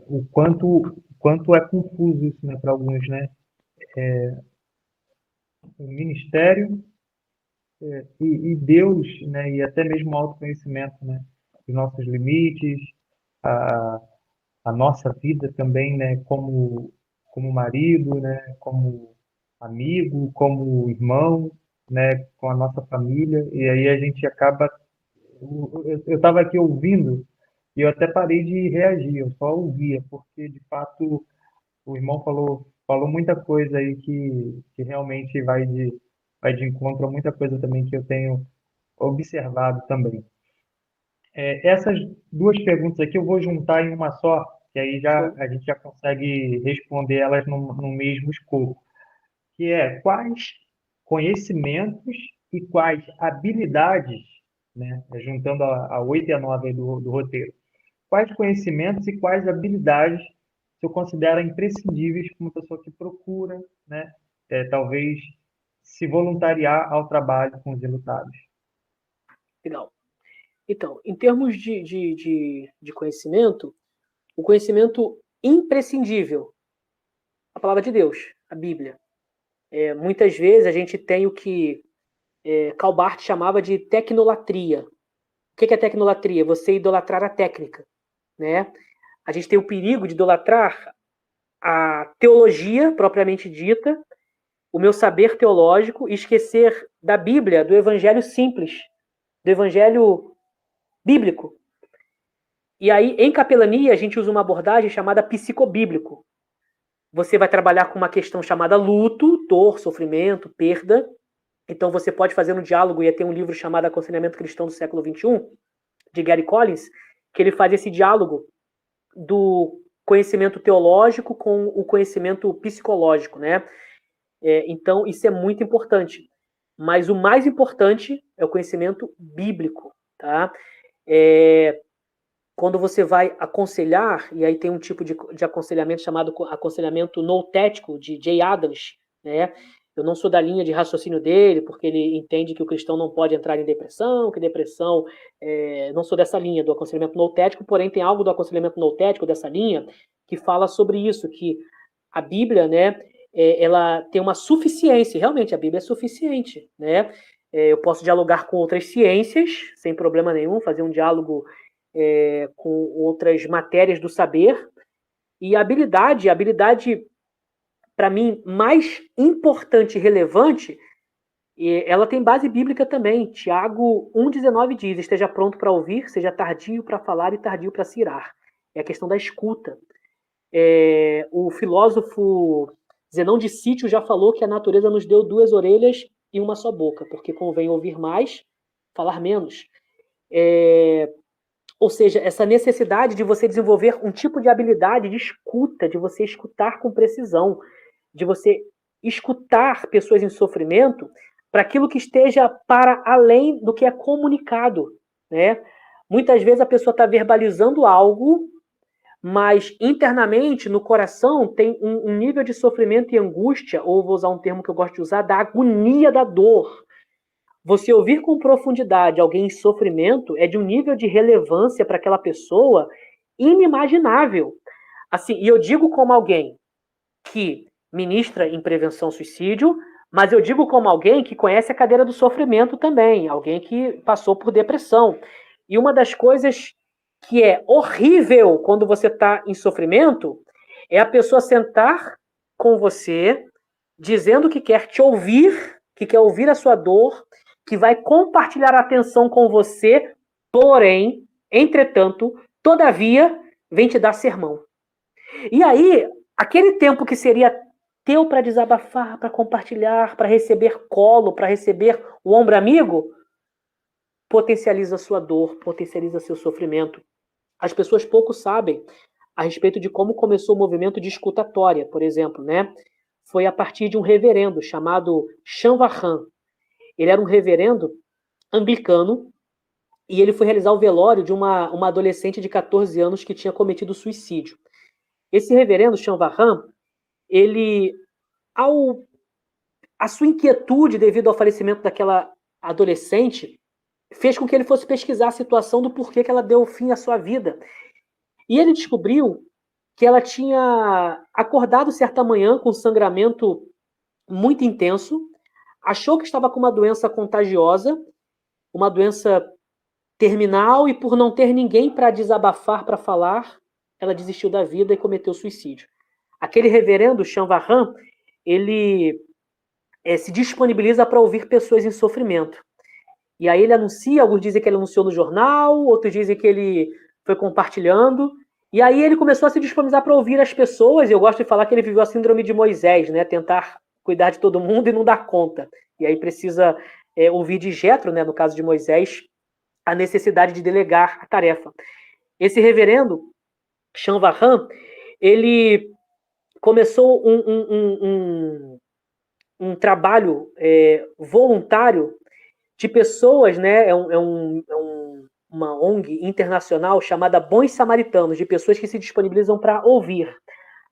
o quanto é confuso isso, né, para alguns, né? O ministério e Deus, né, e até mesmo o autoconhecimento, né, dos nossos limites, a, a nossa vida também, né, como marido, né, como amigo, como irmão, né, com a nossa família, e aí a gente acaba. Eu estava aqui ouvindo e eu até parei de reagir, eu só ouvia, porque de fato o irmão falou muita coisa aí que realmente vai de encontro a muita coisa também que eu tenho observado também. Essas duas perguntas aqui eu vou juntar em uma só, que aí Show. a gente já consegue responder elas no mesmo escopo, que é quais conhecimentos e quais habilidades, né, juntando a 8 e a 9 aí do roteiro, quais conhecimentos e quais habilidades você considera imprescindíveis para uma pessoa que procura, né, talvez se voluntariar ao trabalho com os enlutados? Legal. Então, em termos de conhecimento, o conhecimento imprescindível, a palavra de Deus, a Bíblia. Muitas vezes a gente tem o que Karl Barth chamava de tecnolatria. O que é tecnolatria? Você idolatrar a técnica, né? A gente tem o perigo de idolatrar a teologia propriamente dita, o meu saber teológico, e esquecer da Bíblia, do evangelho simples, do evangelho bíblico. E aí, em capelania, a gente usa uma abordagem chamada psicobíblico. Você vai trabalhar com uma questão chamada luto, dor, sofrimento, perda. Então você pode fazer um diálogo, e tem um livro chamado Aconselhamento Cristão do Século XXI, de Gary Collins, que ele faz esse diálogo do conhecimento teológico com o conhecimento psicológico, né? Então isso é muito importante. Mas o mais importante é o conhecimento bíblico, tá? Quando você vai aconselhar, e aí tem um tipo de aconselhamento chamado aconselhamento noutético, de Jay Adams, né? Eu não sou da linha de raciocínio dele, porque ele entende que o cristão não pode entrar em depressão, que depressão... não sou dessa linha do aconselhamento noutético, porém tem algo do aconselhamento noutético dessa linha que fala sobre isso, que a Bíblia, né, ela tem uma suficiência, realmente a Bíblia é suficiente, né? Eu posso dialogar com outras ciências, sem problema nenhum, fazer um diálogo com outras matérias do saber, e a habilidade para mim, mais importante e relevante, ela tem base bíblica também. Tiago 1,19 diz: esteja pronto para ouvir, seja tardio para falar e tardio para se irar. É a questão da escuta. O filósofo Zenão de Sítio já falou que a natureza nos deu duas orelhas e uma só boca, porque convém ouvir mais, falar menos. Ou seja, essa necessidade de você desenvolver um tipo de habilidade de escuta, de você escutar com precisão, de você escutar pessoas em sofrimento para aquilo que esteja para além do que é comunicado, né? Muitas vezes a pessoa está verbalizando algo, mas internamente, no coração, tem um nível de sofrimento e angústia, ou vou usar um termo que eu gosto de usar, da agonia da dor. Você ouvir com profundidade alguém em sofrimento é de um nível de relevância para aquela pessoa inimaginável. Assim, e eu digo como alguém que ministra em prevenção ao suicídio, mas eu digo como alguém que conhece a cadeira do sofrimento também, alguém que passou por depressão. E uma das coisas que é horrível quando você está em sofrimento é a pessoa sentar com você, dizendo que quer te ouvir, que quer ouvir a sua dor, que vai compartilhar a atenção com você, porém, entretanto, todavia, vem te dar sermão. E aí, aquele tempo que seria teu para desabafar, para compartilhar, para receber colo, para receber o ombro amigo, potencializa a sua dor, potencializa seu sofrimento. As pessoas pouco sabem a respeito de como começou o movimento de escutatória, por exemplo, né? Foi a partir de um reverendo chamado Chanvarran. Ele era um reverendo anglicano e ele foi realizar o velório de uma adolescente de 14 anos que tinha cometido suicídio. Esse reverendo Chanvarran, ele, a sua inquietude devido ao falecimento daquela adolescente, fez com que ele fosse pesquisar a situação do porquê que ela deu fim à sua vida. E ele descobriu que ela tinha acordado certa manhã com um sangramento muito intenso, achou que estava com uma doença contagiosa, uma doença terminal, e por não ter ninguém para desabafar, para falar, ela desistiu da vida e cometeu suicídio. Aquele reverendo Chanvarran, ele se disponibiliza para ouvir pessoas em sofrimento. E aí ele anuncia, alguns dizem que ele anunciou no jornal, outros dizem que ele foi compartilhando. E aí ele começou a se disponibilizar para ouvir as pessoas, e eu gosto de falar que ele viveu a síndrome de Moisés, né? Tentar cuidar de todo mundo e não dar conta. E aí precisa ouvir de Jetro, né? No caso de Moisés, a necessidade de delegar a tarefa. Esse reverendo, Shanvahan, ele começou um trabalho voluntário de pessoas, né? Uma ONG internacional chamada Bons Samaritanos, de pessoas que se disponibilizam para ouvir.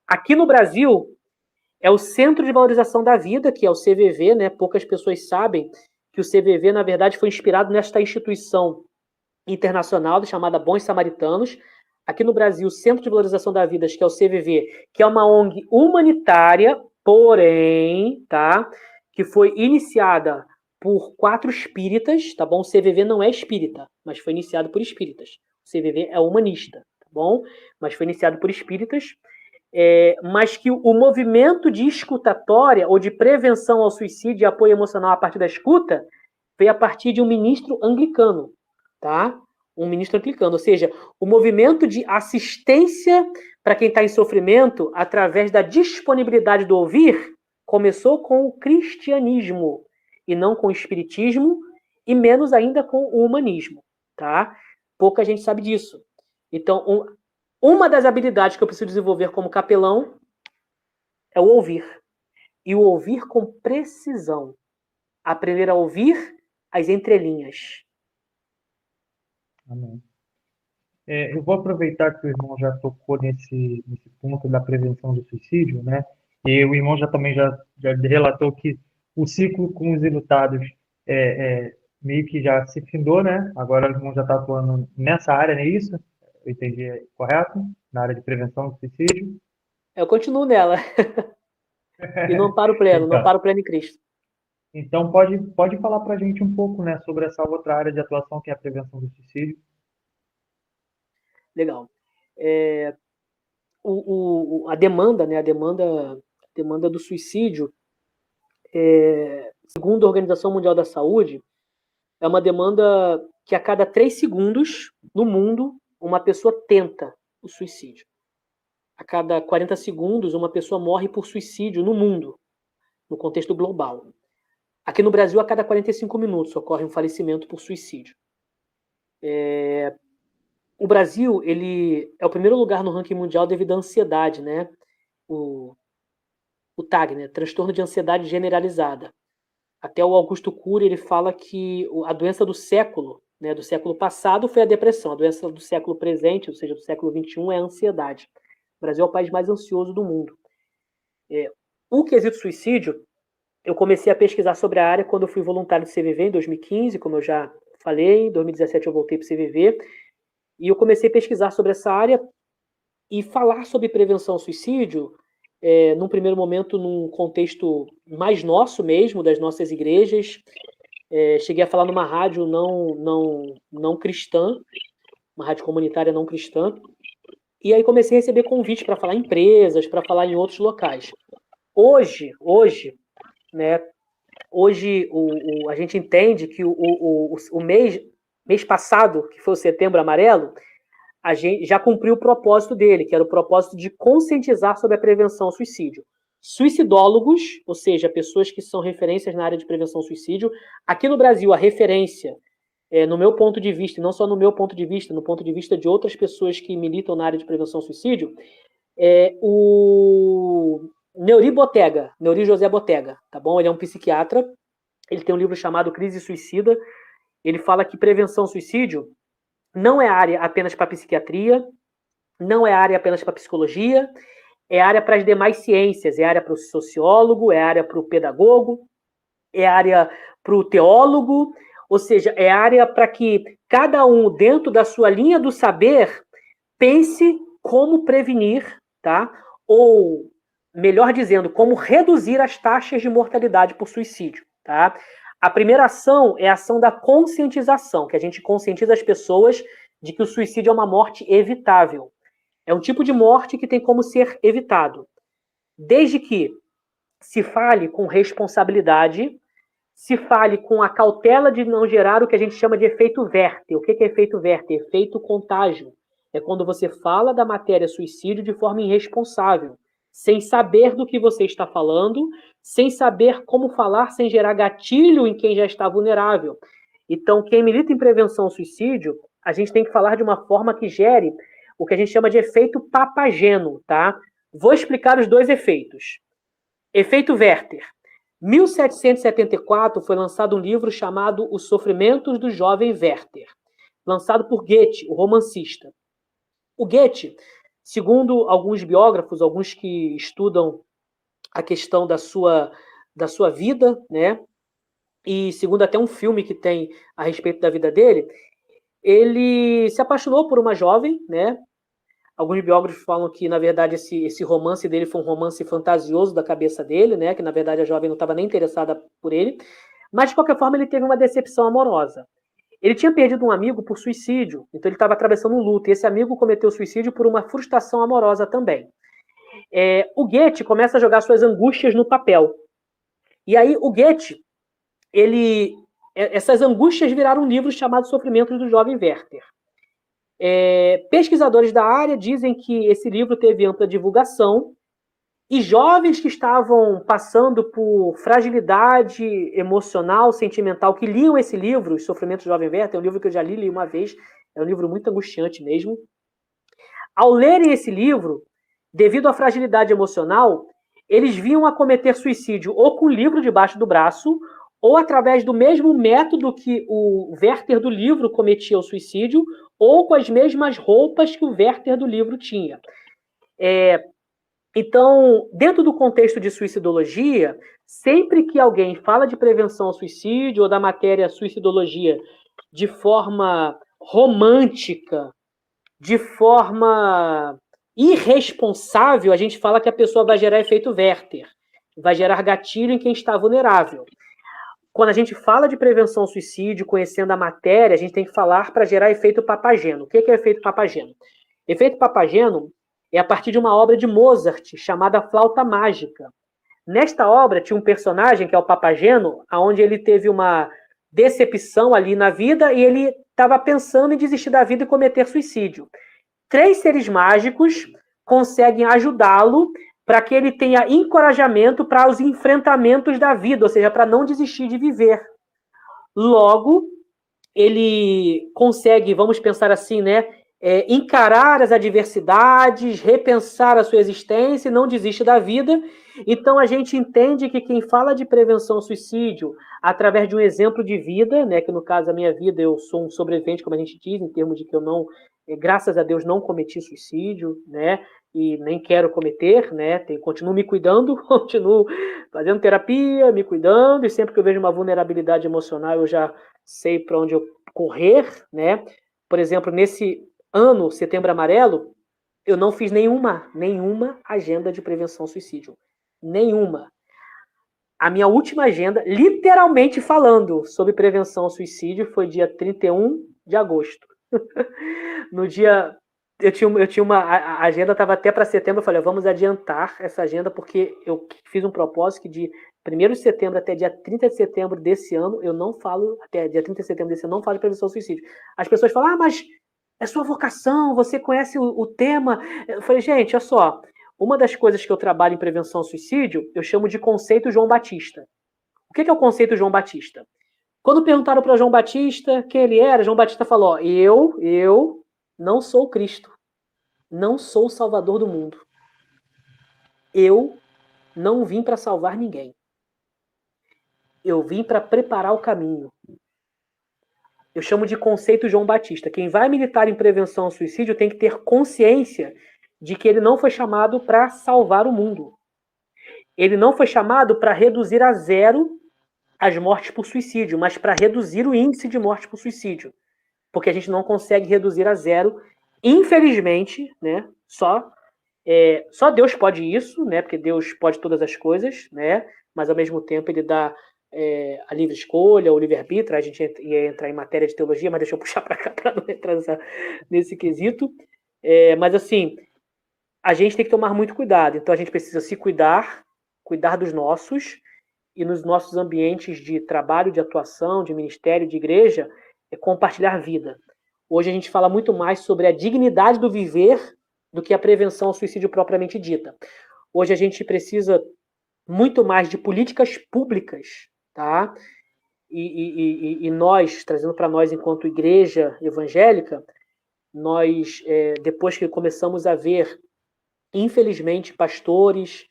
Aqui no Brasil, é o Centro de Valorização da Vida, que é o CVV, né? Poucas pessoas sabem que o CVV, na verdade, foi inspirado nesta instituição internacional chamada Bons Samaritanos. Aqui no Brasil, o Centro de Valorização da Vida, que é o CVV, que é uma ONG humanitária, porém, tá? Que foi iniciada por 4 espíritas, tá bom? O CVV não é espírita, mas foi iniciado por espíritas. O CVV é humanista, tá bom? Mas foi iniciado por espíritas. Mas que o movimento de escutatória ou de prevenção ao suicídio e apoio emocional a partir da escuta veio a partir de um ministro anglicano, tá? Um ministro anglicano, ou seja, o movimento de assistência para quem está em sofrimento através da disponibilidade do ouvir começou com o cristianismo e não com o espiritismo e menos ainda com o humanismo, tá? Pouca gente sabe disso. Então, uma das habilidades que eu preciso desenvolver como capelão é o ouvir. E o ouvir com precisão. Aprender a ouvir as entrelinhas. Amém. Eu vou aproveitar que o irmão já tocou nesse ponto da prevenção do suicídio, né? E o irmão também já relatou que o ciclo com os enlutados meio que já se findou, né? Agora o irmão já está atuando nessa área, não é isso? Eu entendi correto? Na área de prevenção do suicídio? Eu continuo nela. E não paro pleno, não paro pleno em Cristo. Então pode falar para a gente um pouco, né, sobre essa outra área de atuação que é a prevenção do suicídio. Legal. A demanda, né, a demanda do suicídio, segundo a Organização Mundial da Saúde, é uma demanda que a cada 3 segundos no mundo uma pessoa tenta o suicídio. A cada 40 segundos uma pessoa morre por suicídio no mundo, no contexto global. Aqui no Brasil, a cada 45 minutos ocorre um falecimento por suicídio. O Brasil, ele é o primeiro lugar no ranking mundial devido à ansiedade, né? O TAG, né? Transtorno de ansiedade generalizada. Até o Augusto Cury, ele fala que a doença do século, né, do século passado foi a depressão. A doença do século presente, ou seja, do século XXI, é a ansiedade. O Brasil é o país mais ansioso do mundo. O quesito suicídio, eu comecei a pesquisar sobre a área quando eu fui voluntário do CVV em 2015, como eu já falei. Em 2017 eu voltei para o CVV. E eu comecei a pesquisar sobre essa área e falar sobre prevenção ao suicídio, num primeiro momento, num contexto mais nosso mesmo, das nossas igrejas. Cheguei a falar numa rádio não cristã, uma rádio comunitária não cristã. E aí comecei a receber convites para falar em empresas, para falar em outros locais. Hoje, né, a gente entende que o mês passado, que foi o Setembro Amarelo, a gente já cumpriu o propósito dele, que era o propósito de conscientizar sobre a prevenção ao suicídio. Suicidólogos, ou seja, pessoas que são referências na área de prevenção ao suicídio. Aqui no Brasil, a referência, no meu ponto de vista, e não só no meu ponto de vista, no ponto de vista de outras pessoas que militam na área de prevenção ao suicídio, é o Neuri José Botega, tá bom? Ele é um psiquiatra, ele tem um livro chamado Crise Suicida. Ele fala que prevenção ao suicídio não é área apenas para psiquiatria, não é área apenas para psicologia, é área para as demais ciências, é área para o sociólogo, é área para o pedagogo, é área para o teólogo, ou seja, é área para que cada um, dentro da sua linha do saber, pense como prevenir, tá? Ou, melhor dizendo, como reduzir as taxas de mortalidade por suicídio, tá? A primeira ação é a ação da conscientização, que a gente conscientiza as pessoas de que o suicídio é uma morte evitável. É um tipo de morte que tem como ser evitado. Desde que se fale com responsabilidade, se fale com a cautela de não gerar o que a gente chama de efeito Werther. O que é efeito Werther? Efeito contágio. É quando você fala da matéria suicídio de forma irresponsável, sem saber do que você está falando, sem saber como falar sem gerar gatilho em quem já está vulnerável. Então, quem milita em prevenção ao suicídio, a gente tem que falar de uma forma que gere o que a gente chama de efeito Papageno, tá? Vou explicar os dois efeitos. Efeito Werther. 1774 foi lançado um livro chamado Os Sofrimentos do Jovem Werther, lançado por Goethe, o romancista. O Goethe, segundo alguns biógrafos, alguns que estudam a questão da sua vida, né? E segundo até um filme que tem a respeito da vida dele, ele se apaixonou por uma jovem, né? Alguns biógrafos falam que, na verdade, esse romance dele foi um romance fantasioso da cabeça dele, né? Que, na verdade, a jovem não estava nem interessada por ele. Mas, de qualquer forma, ele teve uma decepção amorosa. Ele tinha perdido um amigo por suicídio, então ele estava atravessando um luto. E esse amigo cometeu suicídio por uma frustração amorosa também. O Goethe começa a jogar suas angústias no papel. E aí, o Goethe, essas angústias viraram um livro chamado Sofrimentos do Jovem Werther. Pesquisadores da área dizem que esse livro teve ampla divulgação e jovens que estavam passando por fragilidade emocional, sentimental, que liam esse livro, Os Sofrimentos do Jovem Werther, é um livro que eu já li uma vez, é um livro muito angustiante mesmo. Ao lerem esse livro, devido à fragilidade emocional, eles vinham a cometer suicídio ou com o livro debaixo do braço, ou através do mesmo método que o Werther do livro cometia o suicídio, ou com as mesmas roupas que o Werther do livro tinha. Então, dentro do contexto de suicidologia, sempre que alguém fala de prevenção ao suicídio ou da matéria suicidologia de forma romântica, de forma irresponsável, a gente fala que a pessoa vai gerar efeito Werther, vai gerar gatilho em quem está vulnerável. Quando a gente fala de prevenção ao suicídio, conhecendo a matéria, a gente tem que falar para gerar efeito Papageno. O que é efeito Papageno? Efeito Papageno é a partir de uma obra de Mozart, chamada Flauta Mágica. Nesta obra tinha um personagem, que é o Papageno, onde ele teve uma decepção ali na vida e ele estava pensando em desistir da vida e cometer suicídio. 3 seres mágicos conseguem ajudá-lo para que ele tenha encorajamento para os enfrentamentos da vida, ou seja, para não desistir de viver. Logo, ele consegue, vamos pensar assim, né, encarar as adversidades, repensar a sua existência e não desiste da vida. Então, a gente entende que quem fala de prevenção ao suicídio através de um exemplo de vida, né, que no caso da minha vida eu sou um sobrevivente, como a gente diz, em termos de que eu não, graças a Deus, não cometi suicídio, né, e nem quero cometer, né, continuo me cuidando, continuo fazendo terapia, me cuidando, e sempre que eu vejo uma vulnerabilidade emocional, eu já sei para onde eu correr, né. Por exemplo, nesse ano, Setembro Amarelo, eu não fiz nenhuma agenda de prevenção ao suicídio. Nenhuma. A minha última agenda, literalmente falando sobre prevenção ao suicídio, foi dia 31 de agosto. No dia... Eu tinha uma... A agenda estava até para setembro, eu falei, vamos adiantar essa agenda, porque eu fiz um propósito que de 1º de setembro até dia 30 de setembro desse ano, eu não falo, até dia 30 de setembro desse ano, não falo de prevenção ao suicídio. As pessoas falam, mas é sua vocação, você conhece o tema. Eu falei, gente, olha só, uma das coisas que eu trabalho em prevenção ao suicídio, eu chamo de conceito João Batista. O que é o conceito João Batista? Quando perguntaram para João Batista quem ele era, João Batista falou, eu não sou o Cristo, não sou o Salvador do mundo. Eu não vim para salvar ninguém. Eu vim para preparar o caminho. Eu chamo de conceito João Batista. Quem vai militar em prevenção ao suicídio tem que ter consciência de que ele não foi chamado para salvar o mundo. Ele não foi chamado para reduzir a 0 as mortes por suicídio, mas para reduzir o índice de morte por suicídio. Porque a gente não consegue reduzir a 0, infelizmente, né? Só Deus pode isso, né? Porque Deus pode todas as coisas, né? Mas ao mesmo tempo ele dá a livre escolha, o livre-arbítrio. A gente ia entrar em matéria de teologia, mas deixa eu puxar para cá para não entrar nesse quesito. Mas assim, a gente tem que tomar muito cuidado. Então a gente precisa se cuidar dos nossos, e nos nossos ambientes de trabalho, de atuação, de ministério, de igreja, compartilhar vida. Hoje a gente fala muito mais sobre a dignidade do viver do que a prevenção ao suicídio propriamente dita. Hoje a gente precisa muito mais de políticas públicas, tá? e nós, trazendo para nós enquanto igreja evangélica, nós, depois que começamos a ver, infelizmente, pastores,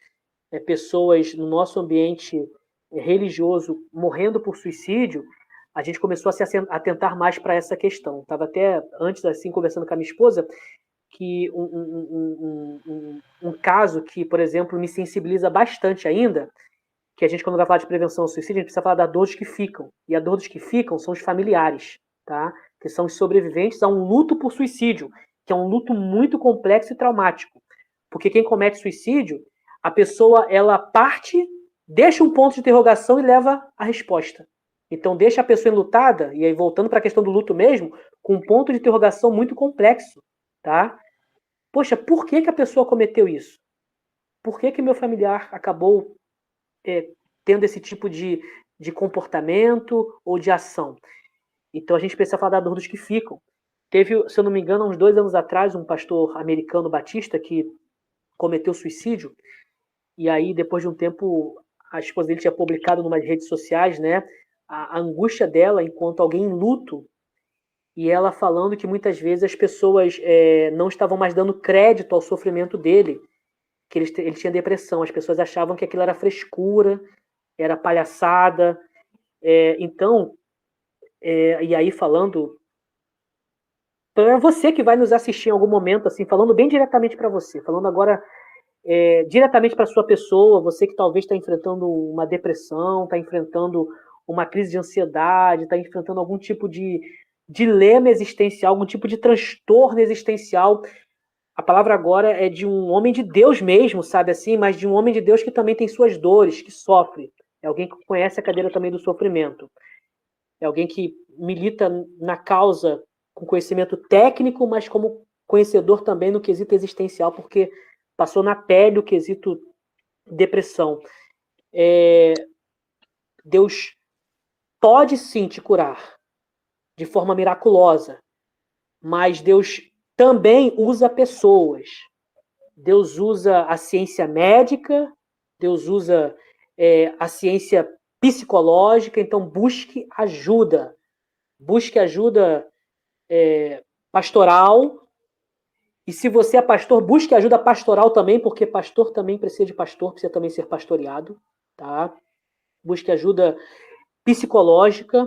pessoas no nosso ambiente religioso morrendo por suicídio, a gente começou a se atentar mais para essa questão. Estava até antes, assim, conversando com a minha esposa, que um caso que, por exemplo, me sensibiliza bastante ainda, que a gente, quando vai falar de prevenção ao suicídio, a gente precisa falar da dor dos que ficam. E a dor dos que ficam são os familiares, tá? Que são os sobreviventes a um luto por suicídio, que é um luto muito complexo e traumático. Porque quem comete suicídio, a pessoa, ela parte, deixa um ponto de interrogação e leva a resposta. Então, deixa a pessoa enlutada, e aí voltando para a questão do luto mesmo, com um ponto de interrogação muito complexo, tá? Poxa, por que a pessoa cometeu isso? Por que meu familiar acabou tendo esse tipo de comportamento ou de ação? Então, a gente precisa falar da dor dos que ficam. Teve, se eu não me engano, uns 2 anos atrás, um pastor americano batista que cometeu suicídio, e aí, depois de um tempo, a esposa dele tinha publicado em umas redes sociais, né, a angústia dela enquanto alguém em luto, e ela falando que muitas vezes as pessoas não estavam mais dando crédito ao sofrimento dele, que ele tinha depressão, as pessoas achavam que aquilo era frescura, era palhaçada, então, e aí falando para você que vai nos assistir em algum momento, assim, falando bem diretamente para você, falando agora diretamente para sua pessoa, você que talvez está enfrentando uma depressão, está enfrentando uma crise de ansiedade, está enfrentando algum tipo de dilema existencial, algum tipo de transtorno existencial. A palavra agora é de um homem de Deus mesmo, sabe assim, mas de um homem de Deus que também tem suas dores, que sofre. É alguém que conhece a cadeira também do sofrimento. É alguém que milita na causa com conhecimento técnico, mas como conhecedor também no quesito existencial, porque passou na pele o quesito depressão. Deus pode sim te curar de forma miraculosa, mas Deus também usa pessoas. Deus usa a ciência médica, Deus usa a ciência psicológica, então busque ajuda. Busque ajuda pastoral. E se você é pastor, busque ajuda pastoral também, porque pastor também precisa de pastor, precisa também ser pastoreado, tá? Busque ajuda psicológica,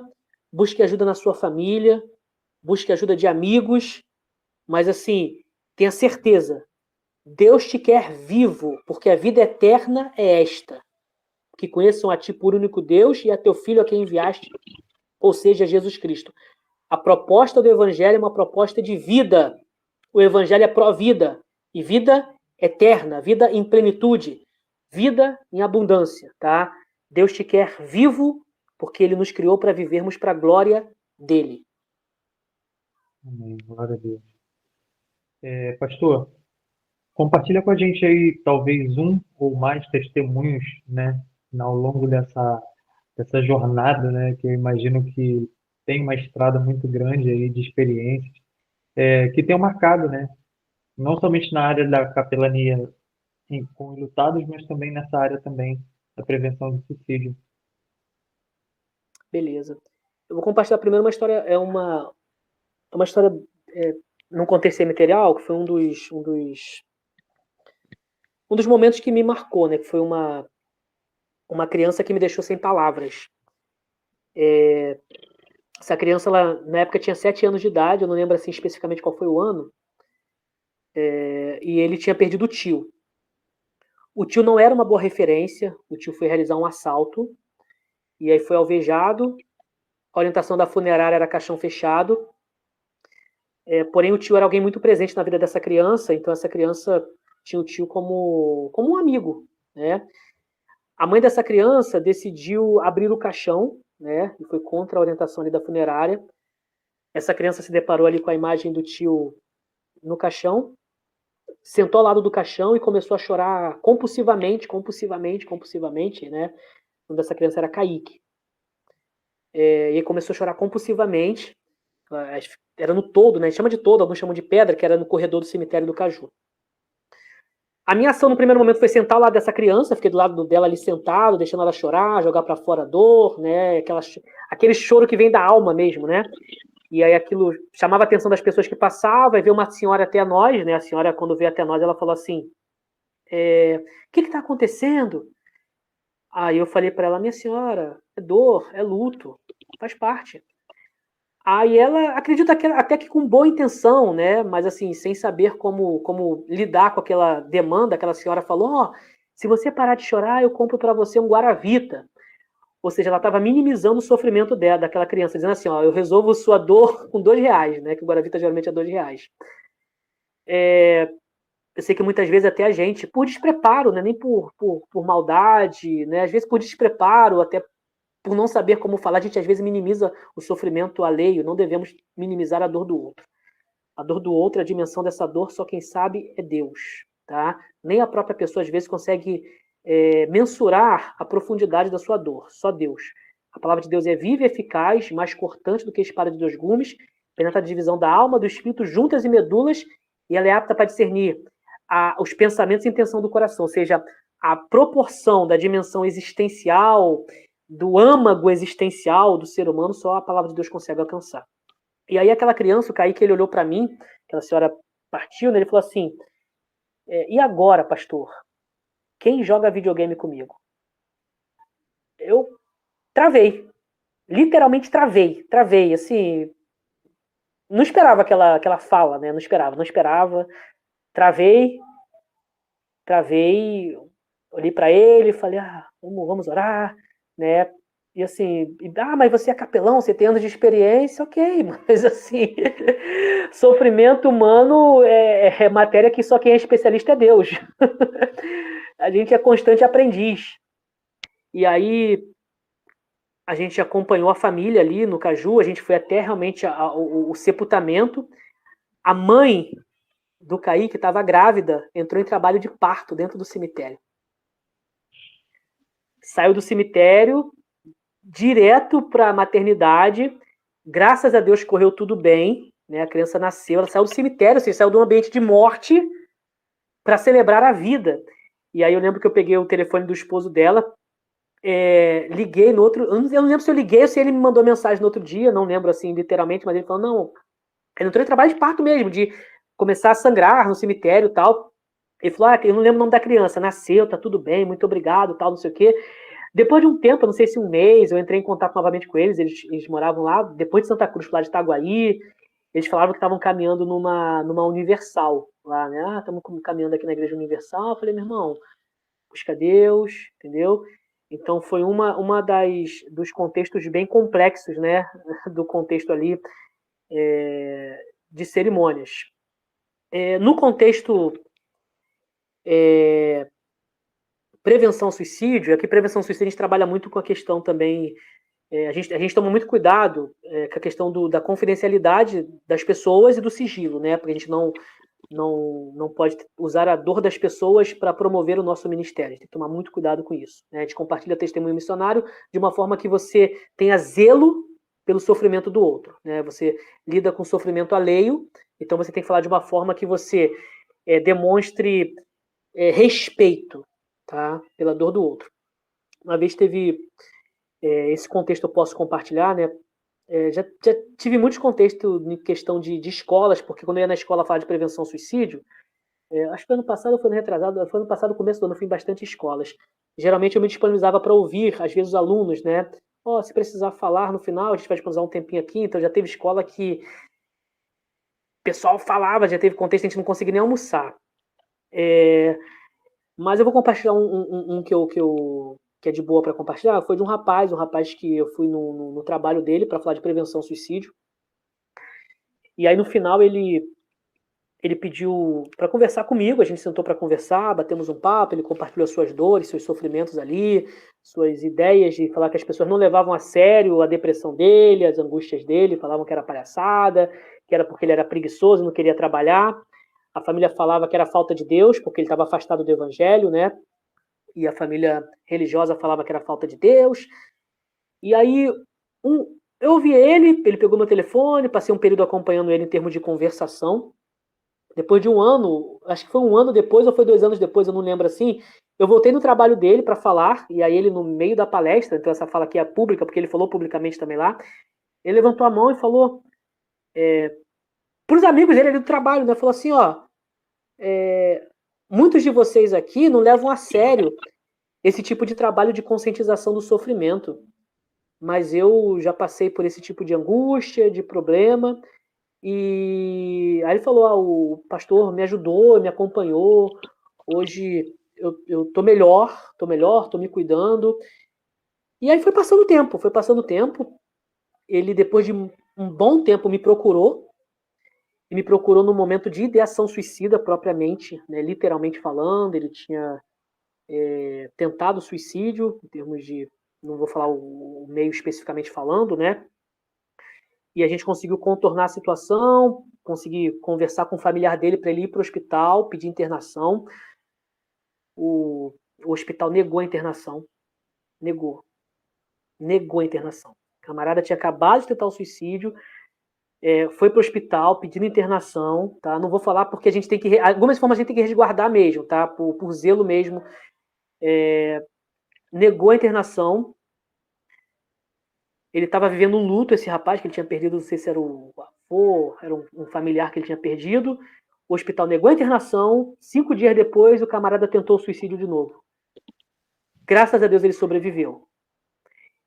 busque ajuda na sua família, busque ajuda de amigos, mas assim, tenha certeza, Deus te quer vivo, porque a vida eterna é esta, que conheçam a ti por único Deus e a teu Filho a quem enviaste, ou seja, Jesus Cristo. A proposta do Evangelho é uma proposta de vida. O Evangelho é pró-vida. E vida eterna, vida em plenitude, vida em abundância, tá? Deus te quer vivo, porque Ele nos criou para vivermos para a glória dEle. Amém. Glória a Deus. Pastor, compartilha com a gente aí, talvez um ou mais testemunhos, né, ao longo dessa jornada, né, que eu imagino que tem uma estrada muito grande aí de experiências, que tenham marcado, né, não somente na área da capelania com enlutados, mas também nessa área também da prevenção do suicídio. Beleza. Eu vou compartilhar primeiro uma história, uma história num contexto material, que foi um dos momentos que me marcou, né, que foi uma criança que me deixou sem palavras. Essa criança, ela, na época, tinha 7 anos de idade, eu não lembro assim especificamente qual foi o ano, e ele tinha perdido o tio. O tio não era uma boa referência, o tio foi realizar um assalto, e aí foi alvejado, a orientação da funerária era caixão fechado, porém o tio era alguém muito presente na vida dessa criança, então essa criança tinha o tio como um amigo, né? A mãe dessa criança decidiu abrir o caixão, né? E foi contra a orientação ali da funerária. Essa criança se deparou ali com a imagem do tio no caixão, sentou ao lado do caixão e começou a chorar compulsivamente, né? O nome dessa criança era Kaique. E ele começou a chorar compulsivamente. Era no todo, né? Chama de todo, alguns chamam de pedra, que era no corredor do cemitério do Caju. A minha ação no primeiro momento foi sentar ao lado dessa criança, fiquei do lado dela ali sentado, deixando ela chorar, jogar para fora a dor, né? Aquele choro que vem da alma mesmo, né? E aí aquilo chamava a atenção das pessoas que passavam, e veio uma senhora até nós, né? A senhora, quando veio até nós, ela falou assim: o que está acontecendo? Aí eu falei para ela: minha senhora, é dor, é luto, faz parte. Aí ela, acredito até que com boa intenção, né? Mas assim, sem saber como lidar com aquela demanda, aquela senhora falou: ó, se você parar de chorar, eu compro para você um Guaravita. Ou seja, ela estava minimizando o sofrimento dela, daquela criança, dizendo assim: ó, eu resolvo sua dor com R$ 2, né? Que o Guaravita geralmente é R$ 2. Eu sei que muitas vezes até a gente, por despreparo, né? Nem por maldade, né? Às vezes por despreparo, até por não saber como falar, a gente às vezes minimiza o sofrimento alheio, não devemos minimizar a dor do outro. A dor do outro, a dimensão dessa dor, só quem sabe é Deus, tá? Nem a própria pessoa às vezes consegue mensurar a profundidade da sua dor, só Deus. A palavra de Deus é viva e eficaz, mais cortante do que a espada de 2 gumes, penetra a divisão da alma, do espírito, juntas e medulas, e ela é apta para discernir os pensamentos e intenção do coração, ou seja, a proporção da dimensão existencial, do âmago existencial do ser humano, só a palavra de Deus consegue alcançar. E aí aquela criança, o Kaique, ele olhou para mim, aquela senhora partiu, né, ele falou assim: e agora, pastor? Quem joga videogame comigo? Eu travei, literalmente travei, assim, não esperava aquela fala, né, não esperava, travei, olhei para ele, falei: vamos orar, né? E assim, mas você é capelão, você tem anos de experiência, ok, mas assim, sofrimento humano é matéria que só quem é especialista é Deus. A gente é constante aprendiz. E aí a gente acompanhou a família ali no Caju, a gente foi até realmente o sepultamento. A mãe do Kaique estava grávida, entrou em trabalho de parto dentro do cemitério. Saiu do cemitério direto para a maternidade. Graças a Deus correu tudo bem, né? A criança nasceu, ela saiu do cemitério, assim, saiu de um ambiente de morte para celebrar a vida. E aí eu lembro que eu peguei o telefone do esposo dela, liguei no outro, eu não lembro se eu liguei ou se ele me mandou mensagem no outro dia, não lembro assim literalmente, mas ele falou: não, ele entrou em trabalho de parto mesmo, de começar a sangrar no cemitério e tal. Ele falou: eu não lembro o nome da criança, nasceu, tá tudo bem, muito obrigado, tal, não sei o quê. Depois de um tempo, não sei se um mês, eu entrei em contato novamente com eles, eles moravam lá, depois de Santa Cruz, lá de Itaguaí, eles falavam que estavam caminhando numa Universal, lá, né? Estamos caminhando aqui na Igreja Universal. Eu falei: meu irmão, busca Deus, entendeu? Então foi uma dos contextos bem complexos, né? Do contexto ali de cerimônias. No contexto prevenção ao suicídio, aqui prevenção ao suicídio a gente trabalha muito com a questão também, a gente toma muito cuidado com a questão da confidencialidade das pessoas e do sigilo, né? Porque a gente não pode usar a dor das pessoas para promover o nosso ministério. A gente tem que tomar muito cuidado com isso, né? A gente compartilha testemunho missionário de uma forma que você tenha zelo pelo sofrimento do outro, né? Você lida com sofrimento alheio, então você tem que falar de uma forma que você demonstre respeito, tá? Pela dor do outro. Uma vez teve esse contexto, eu posso compartilhar, né? Já tive muitos contextos em questão de escolas, porque quando eu ia na escola falar de prevenção ao suicídio, acho que ano passado ou foi no retrasado, foi ano passado, começo do ano, eu fui em bastante escolas. Geralmente eu me disponibilizava para ouvir, às vezes, os alunos, né? Se precisar falar no final, a gente vai disponibilizar um tempinho aqui. Então já teve escola que o pessoal falava, já teve contexto, a gente não conseguia nem almoçar. Mas eu vou compartilhar um que é de boa para compartilhar. Foi de um rapaz que eu fui no trabalho dele para falar de prevenção ao suicídio. E aí no final ele pediu para conversar comigo, a gente sentou para conversar, batemos um papo, ele compartilhou suas dores, seus sofrimentos ali, suas ideias de falar que as pessoas não levavam a sério a depressão dele, as angústias dele, falavam que era palhaçada, que era porque ele era preguiçoso, não queria trabalhar. A família falava que era falta de Deus, porque ele estava afastado do evangelho, né? E a família religiosa falava que era falta de Deus. E aí eu ouvi ele pegou meu telefone, passei um período acompanhando ele em termos de conversação. depois de um ano, acho que foi um ano depois ou foi 2 anos depois, eu não lembro assim, eu voltei no trabalho dele para falar, e aí ele no meio da palestra, então essa fala aqui é pública, porque ele falou publicamente também lá, ele levantou a mão e falou para os amigos dele ali do trabalho, né? Falou assim, ó, muitos de vocês aqui não levam a sério esse tipo de trabalho de conscientização do sofrimento, mas eu já passei por esse tipo de angústia, de problema, e aí ele falou, o pastor me ajudou, me acompanhou, hoje eu tô melhor, tô me cuidando. E aí foi passando o tempo, ele depois de um bom tempo me procurou, e me procurou no momento de ideação suicida propriamente, né, literalmente falando, ele tinha tentado suicídio, em termos de, não vou falar o meio especificamente falando, né, e a gente conseguiu contornar a situação, consegui conversar com o familiar dele para ele ir para o hospital, pedir internação, o hospital negou a internação, negou a internação. O camarada tinha acabado de tentar o suicídio, foi para o hospital pedindo internação, tá? Não vou falar porque a gente tem que, algumas formas a gente tem que resguardar mesmo, tá? Por zelo mesmo. Negou a internação. Ele estava vivendo um luto, esse rapaz, que ele tinha perdido, não sei se era o avô, era um familiar que ele tinha perdido. O hospital negou a internação. 5 dias depois, o camarada tentou o suicídio de novo. Graças a Deus ele sobreviveu.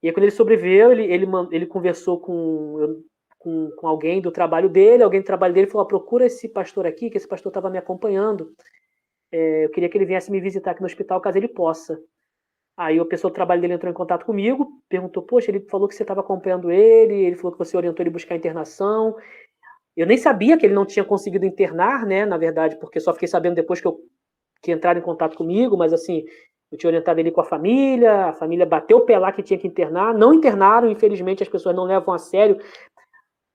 E aí, quando ele sobreviveu, ele conversou com alguém do trabalho dele, alguém do trabalho dele falou, procura esse pastor aqui, que esse pastor estava me acompanhando, eu queria que ele viesse me visitar aqui no hospital, caso ele possa. Aí a pessoa do trabalho dele entrou em contato comigo, perguntou, poxa, ele falou que você estava acompanhando ele falou que você orientou ele a buscar internação. Eu nem sabia que ele não tinha conseguido internar, né, na verdade, porque só fiquei sabendo depois que entraram em contato comigo, mas assim, eu tinha orientado ele com a família bateu o pé lá que tinha que internar, não internaram, infelizmente as pessoas não levam a sério.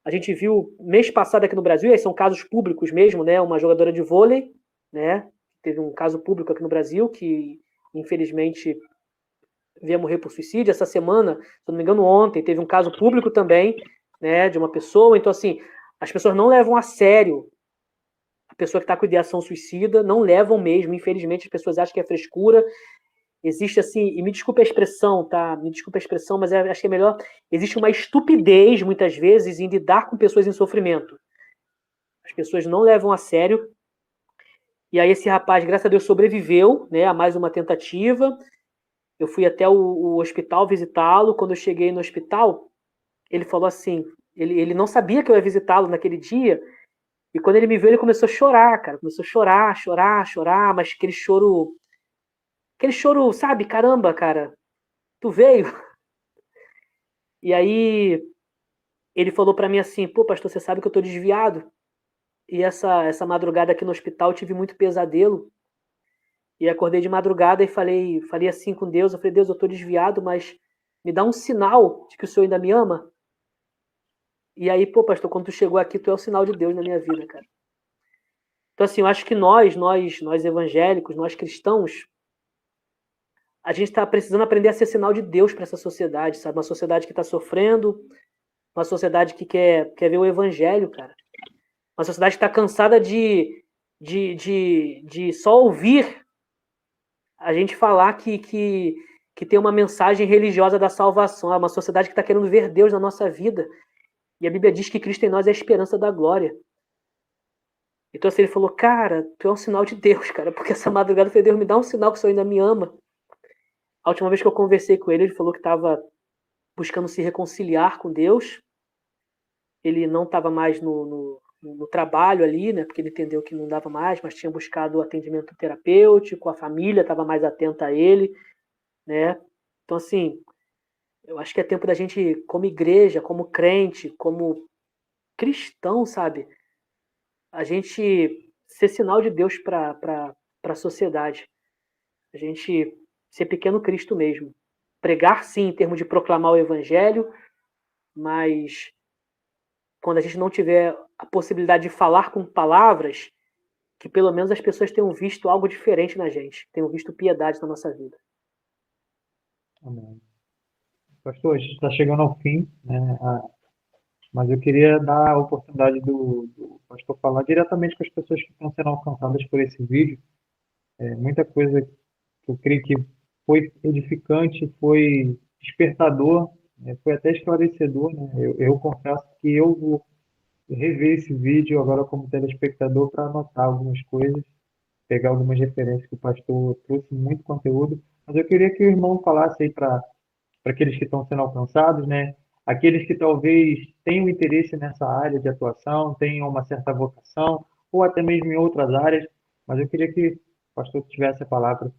A gente viu mês passado aqui no Brasil, esses são casos públicos mesmo, né? Uma jogadora de vôlei, né? Teve um caso público aqui no Brasil que, infelizmente, veio a morrer por suicídio. Essa semana, se não me engano, ontem, teve um caso público também, né? De uma pessoa. Então, assim, as pessoas não levam a sério a pessoa que está com ideação suicida, não levam mesmo. Infelizmente, as pessoas acham que é frescura. Existe assim, e me desculpe a expressão, tá? Me desculpe a expressão, mas acho que é melhor. Existe uma estupidez, muitas vezes, em lidar com pessoas em sofrimento. As pessoas não levam a sério. E aí esse rapaz, graças a Deus, sobreviveu, né, a mais uma tentativa. Eu fui até o hospital visitá-lo. Quando eu cheguei no hospital, ele falou assim, ele não sabia que eu ia visitá-lo naquele dia. E quando ele me viu, ele começou a chorar, cara. Começou a chorar, mas aquele choro, sabe? Caramba, cara, tu veio. E aí ele falou para mim assim, pô, pastor, você sabe que eu tô desviado. E essa madrugada aqui no hospital eu tive muito pesadelo. E acordei de madrugada e falei assim com Deus, eu falei, Deus, eu tô desviado, mas me dá um sinal de que o Senhor ainda me ama. E aí, pô, pastor, quando tu chegou aqui, tu é o sinal de Deus na minha vida, cara. Então, assim, eu acho que nós evangélicos, nós cristãos, a gente está precisando aprender a ser sinal de Deus para essa sociedade, sabe? Uma sociedade que está sofrendo, uma sociedade que quer ver o evangelho, cara. Uma sociedade que está cansada de só ouvir a gente falar que tem uma mensagem religiosa da salvação. É uma sociedade que está querendo ver Deus na nossa vida. E a Bíblia diz que Cristo em nós é a esperança da glória. Então assim, ele falou, cara, tu é um sinal de Deus, cara, porque essa madrugada eu falei, Deus, me dá um sinal que o Senhor ainda me ama. A última vez que eu conversei com ele falou que estava buscando se reconciliar com Deus. Ele não estava mais no trabalho ali, né, porque ele entendeu que não dava mais, mas tinha buscado atendimento terapêutico, a família estava mais atenta a ele, né? Então, assim, eu acho que é tempo da gente, como igreja, como crente, como cristão, sabe? A gente ser sinal de Deus para a sociedade. A gente ser pequeno Cristo mesmo. Pregar, sim, em termos de proclamar o evangelho, mas quando a gente não tiver a possibilidade de falar com palavras, que pelo menos as pessoas tenham visto algo diferente na gente, tenham visto piedade na nossa vida. Amém. Pastor, a gente está chegando ao fim, né? mas eu queria dar a oportunidade do pastor falar diretamente com as pessoas que estão sendo alcançadas por esse vídeo. Muita coisa que eu creio que foi edificante, foi despertador, foi até esclarecedor, né? Eu confesso que eu vou rever esse vídeo agora como telespectador para anotar algumas coisas, pegar algumas referências que o pastor trouxe muito conteúdo, mas eu queria que o irmão falasse aí para aqueles que estão sendo alcançados, né? Aqueles que talvez tenham interesse nessa área de atuação, tenham uma certa vocação, ou até mesmo em outras áreas, mas eu queria que o pastor tivesse a palavra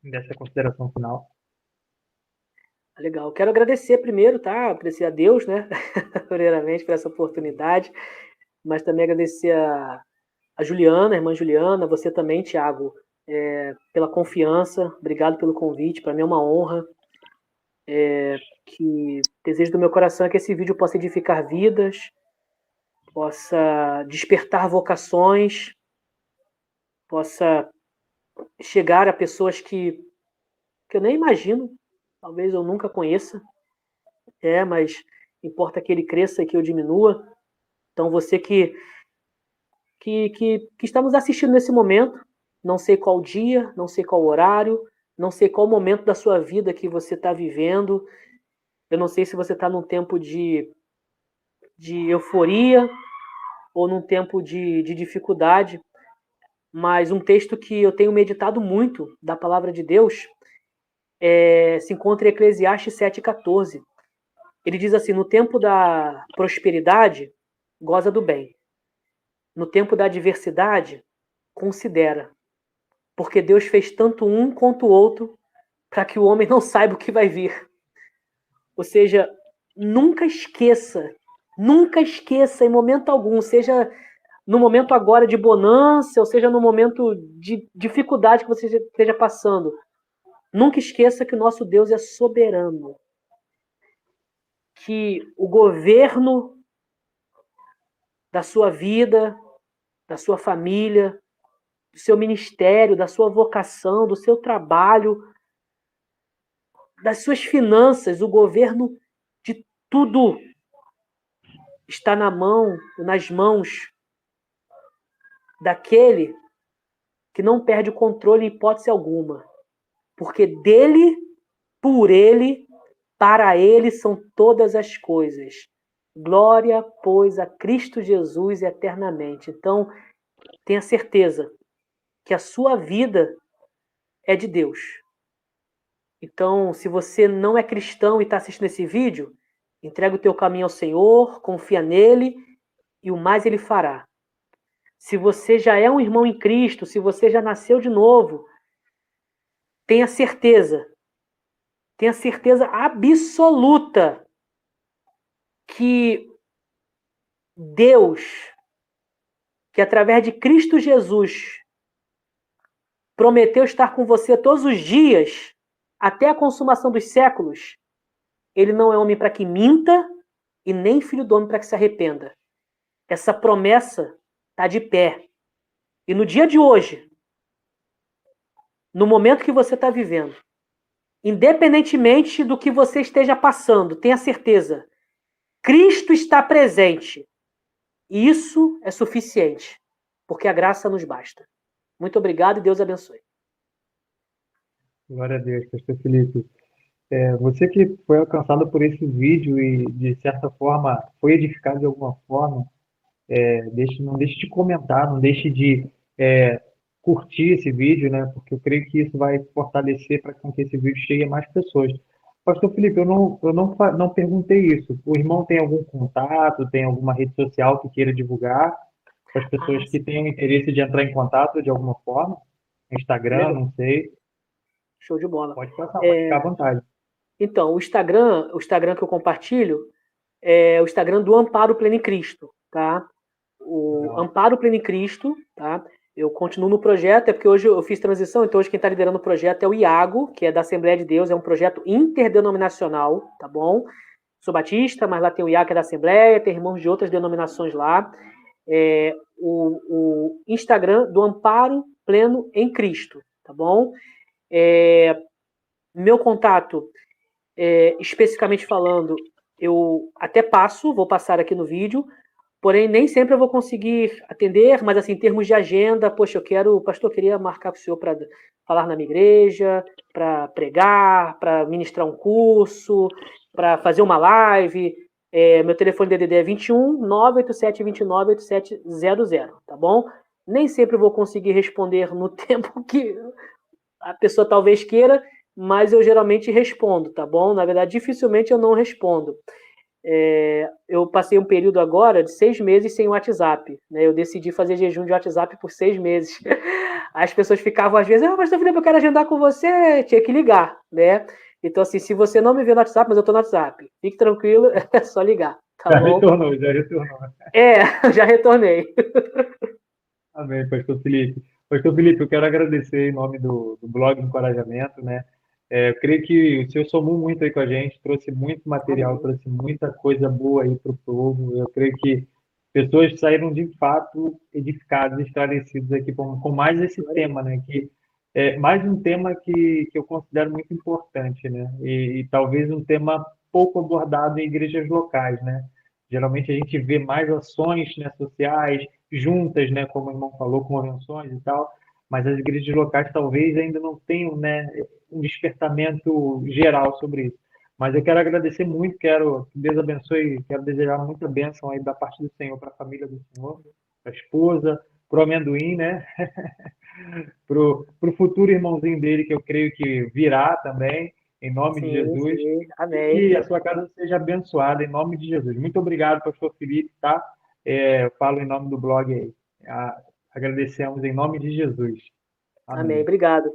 dessa consideração final. Legal. Quero agradecer primeiro, tá? Agradecer a Deus, né? Primeiramente, por essa oportunidade, mas também agradecer a Juliana, a irmã Juliana, você também, Tiago, pela confiança. Obrigado pelo convite. Para mim é uma honra. Que desejo do meu coração é que esse vídeo possa edificar vidas, possa despertar vocações, possa chegar a pessoas que eu nem imagino, talvez eu nunca conheça, mas importa que ele cresça e que eu diminua. Então, você que está nos assistindo nesse momento, não sei qual dia, não sei qual horário, não sei qual momento da sua vida que você está vivendo, eu não sei se você está num tempo de euforia ou num tempo de dificuldade, mas um texto que eu tenho meditado muito da palavra de Deus se encontra em Eclesiastes 7,14. Ele diz assim: no tempo da prosperidade, goza do bem. No tempo da adversidade, considera. Porque Deus fez tanto um quanto o outro para que o homem não saiba o que vai vir. Ou seja, nunca esqueça em momento algum, seja no momento agora de bonança, ou seja no momento de dificuldade que você esteja passando, nunca esqueça que o nosso Deus é soberano. Que o governo da sua vida, da sua família, do seu ministério, da sua vocação, do seu trabalho, das suas finanças, o governo de tudo está nas mãos daquele que não perde o controle em hipótese alguma. Porque dele, por ele, para ele são todas as coisas. Glória, pois, a Cristo Jesus eternamente. Então, tenha certeza que a sua vida é de Deus. Então, se você não é cristão e está assistindo esse vídeo, entrega o teu caminho ao Senhor, confia nele e o mais ele fará. Se você já é um irmão em Cristo, se você já nasceu de novo, tenha certeza absoluta que Deus, que através de Cristo Jesus prometeu estar com você todos os dias, até a consumação dos séculos, ele não é homem para que minta e nem filho do homem para que se arrependa. Essa promessa está de pé. E no dia de hoje, no momento que você está vivendo, independentemente do que você esteja passando, tenha certeza, Cristo está presente. E isso é suficiente, porque a graça nos basta. Muito obrigado e Deus abençoe. Glória a Deus, pastor Felipe. Você que foi alcançado por esse vídeo e, de certa forma, foi edificado de alguma forma, não deixe de comentar, não deixe de curtir esse vídeo, né? Porque eu creio que isso vai fortalecer para que esse vídeo chegue a mais pessoas. Pastor Felipe, eu não perguntei isso. O irmão tem algum contato, tem alguma rede social que queira divulgar para as pessoas que tenham interesse de entrar em contato de alguma forma? Instagram, Legal. não sei. Show de bola. Pode passar, pode ficar à vontade. Então, o Instagram que eu compartilho é o Instagram do Amparo Pleno em Cristo, tá? O Legal. Amparo Pleno em Cristo, tá? Eu continuo no projeto, é porque hoje eu fiz transição, então hoje quem está liderando o projeto é o Iago, que é da Assembleia de Deus, é um projeto interdenominacional, tá bom? Sou batista, mas lá tem o Iago, que é da Assembleia, tem irmãos de outras denominações lá. O Instagram do Amparo Pleno em Cristo, tá bom? Meu contato, especificamente falando, eu até vou passar aqui no vídeo, porém nem sempre eu vou conseguir atender, mas assim, em termos de agenda, poxa, pastor, eu queria marcar com o senhor para falar na minha igreja, para pregar, para ministrar um curso, para fazer uma live. Meu telefone DDD é 21 987 29 8700, tá bom? Nem sempre eu vou conseguir responder no tempo que a pessoa talvez queira, mas eu geralmente respondo, tá bom? Na verdade, dificilmente eu não respondo. Eu passei um período agora de 6 meses sem WhatsApp, né? Eu decidi fazer jejum de WhatsApp por 6 meses. As pessoas ficavam às vezes, pastor Felipe, eu quero agendar com você, tinha que ligar, né? Então, assim, se você não me vê no WhatsApp, mas eu tô no WhatsApp, fique tranquilo, é só ligar, tá Já bom? retornou, já retornou. Já retornei. Amém, Pastor Felipe. Pastor Felipe, eu quero agradecer em nome do blog Encorajamento, né? Eu creio que o senhor somou muito aí com a gente, trouxe muito material, Amém. trouxe muita coisa boa aí para o povo. Eu creio que pessoas saíram de fato edificadas, esclarecidas aqui com mais esse Glória a tema, Deus. né? Que é mais um tema que eu considero muito importante, né? E talvez um tema pouco abordado em igrejas locais, né? Geralmente a gente vê mais ações, né, sociais, juntas, né, como o irmão falou, convenções e tal, mas as igrejas locais talvez ainda não tenham, né, um despertamento geral sobre isso. Mas eu quero agradecer muito, quero que Deus abençoe, quero desejar muita bênção aí da parte do Senhor para a família do Senhor, para a esposa, para o amendoim, né, para o futuro irmãozinho dele, que eu creio que virá também, em nome de Sim, Jesus, sim. e Amém. que a sua casa seja abençoada, em nome de Jesus. Muito obrigado, pastor Felipe, tá? Eu falo em nome do blog aí. Agradecemos em nome de Jesus. Amém. Amém. Obrigado.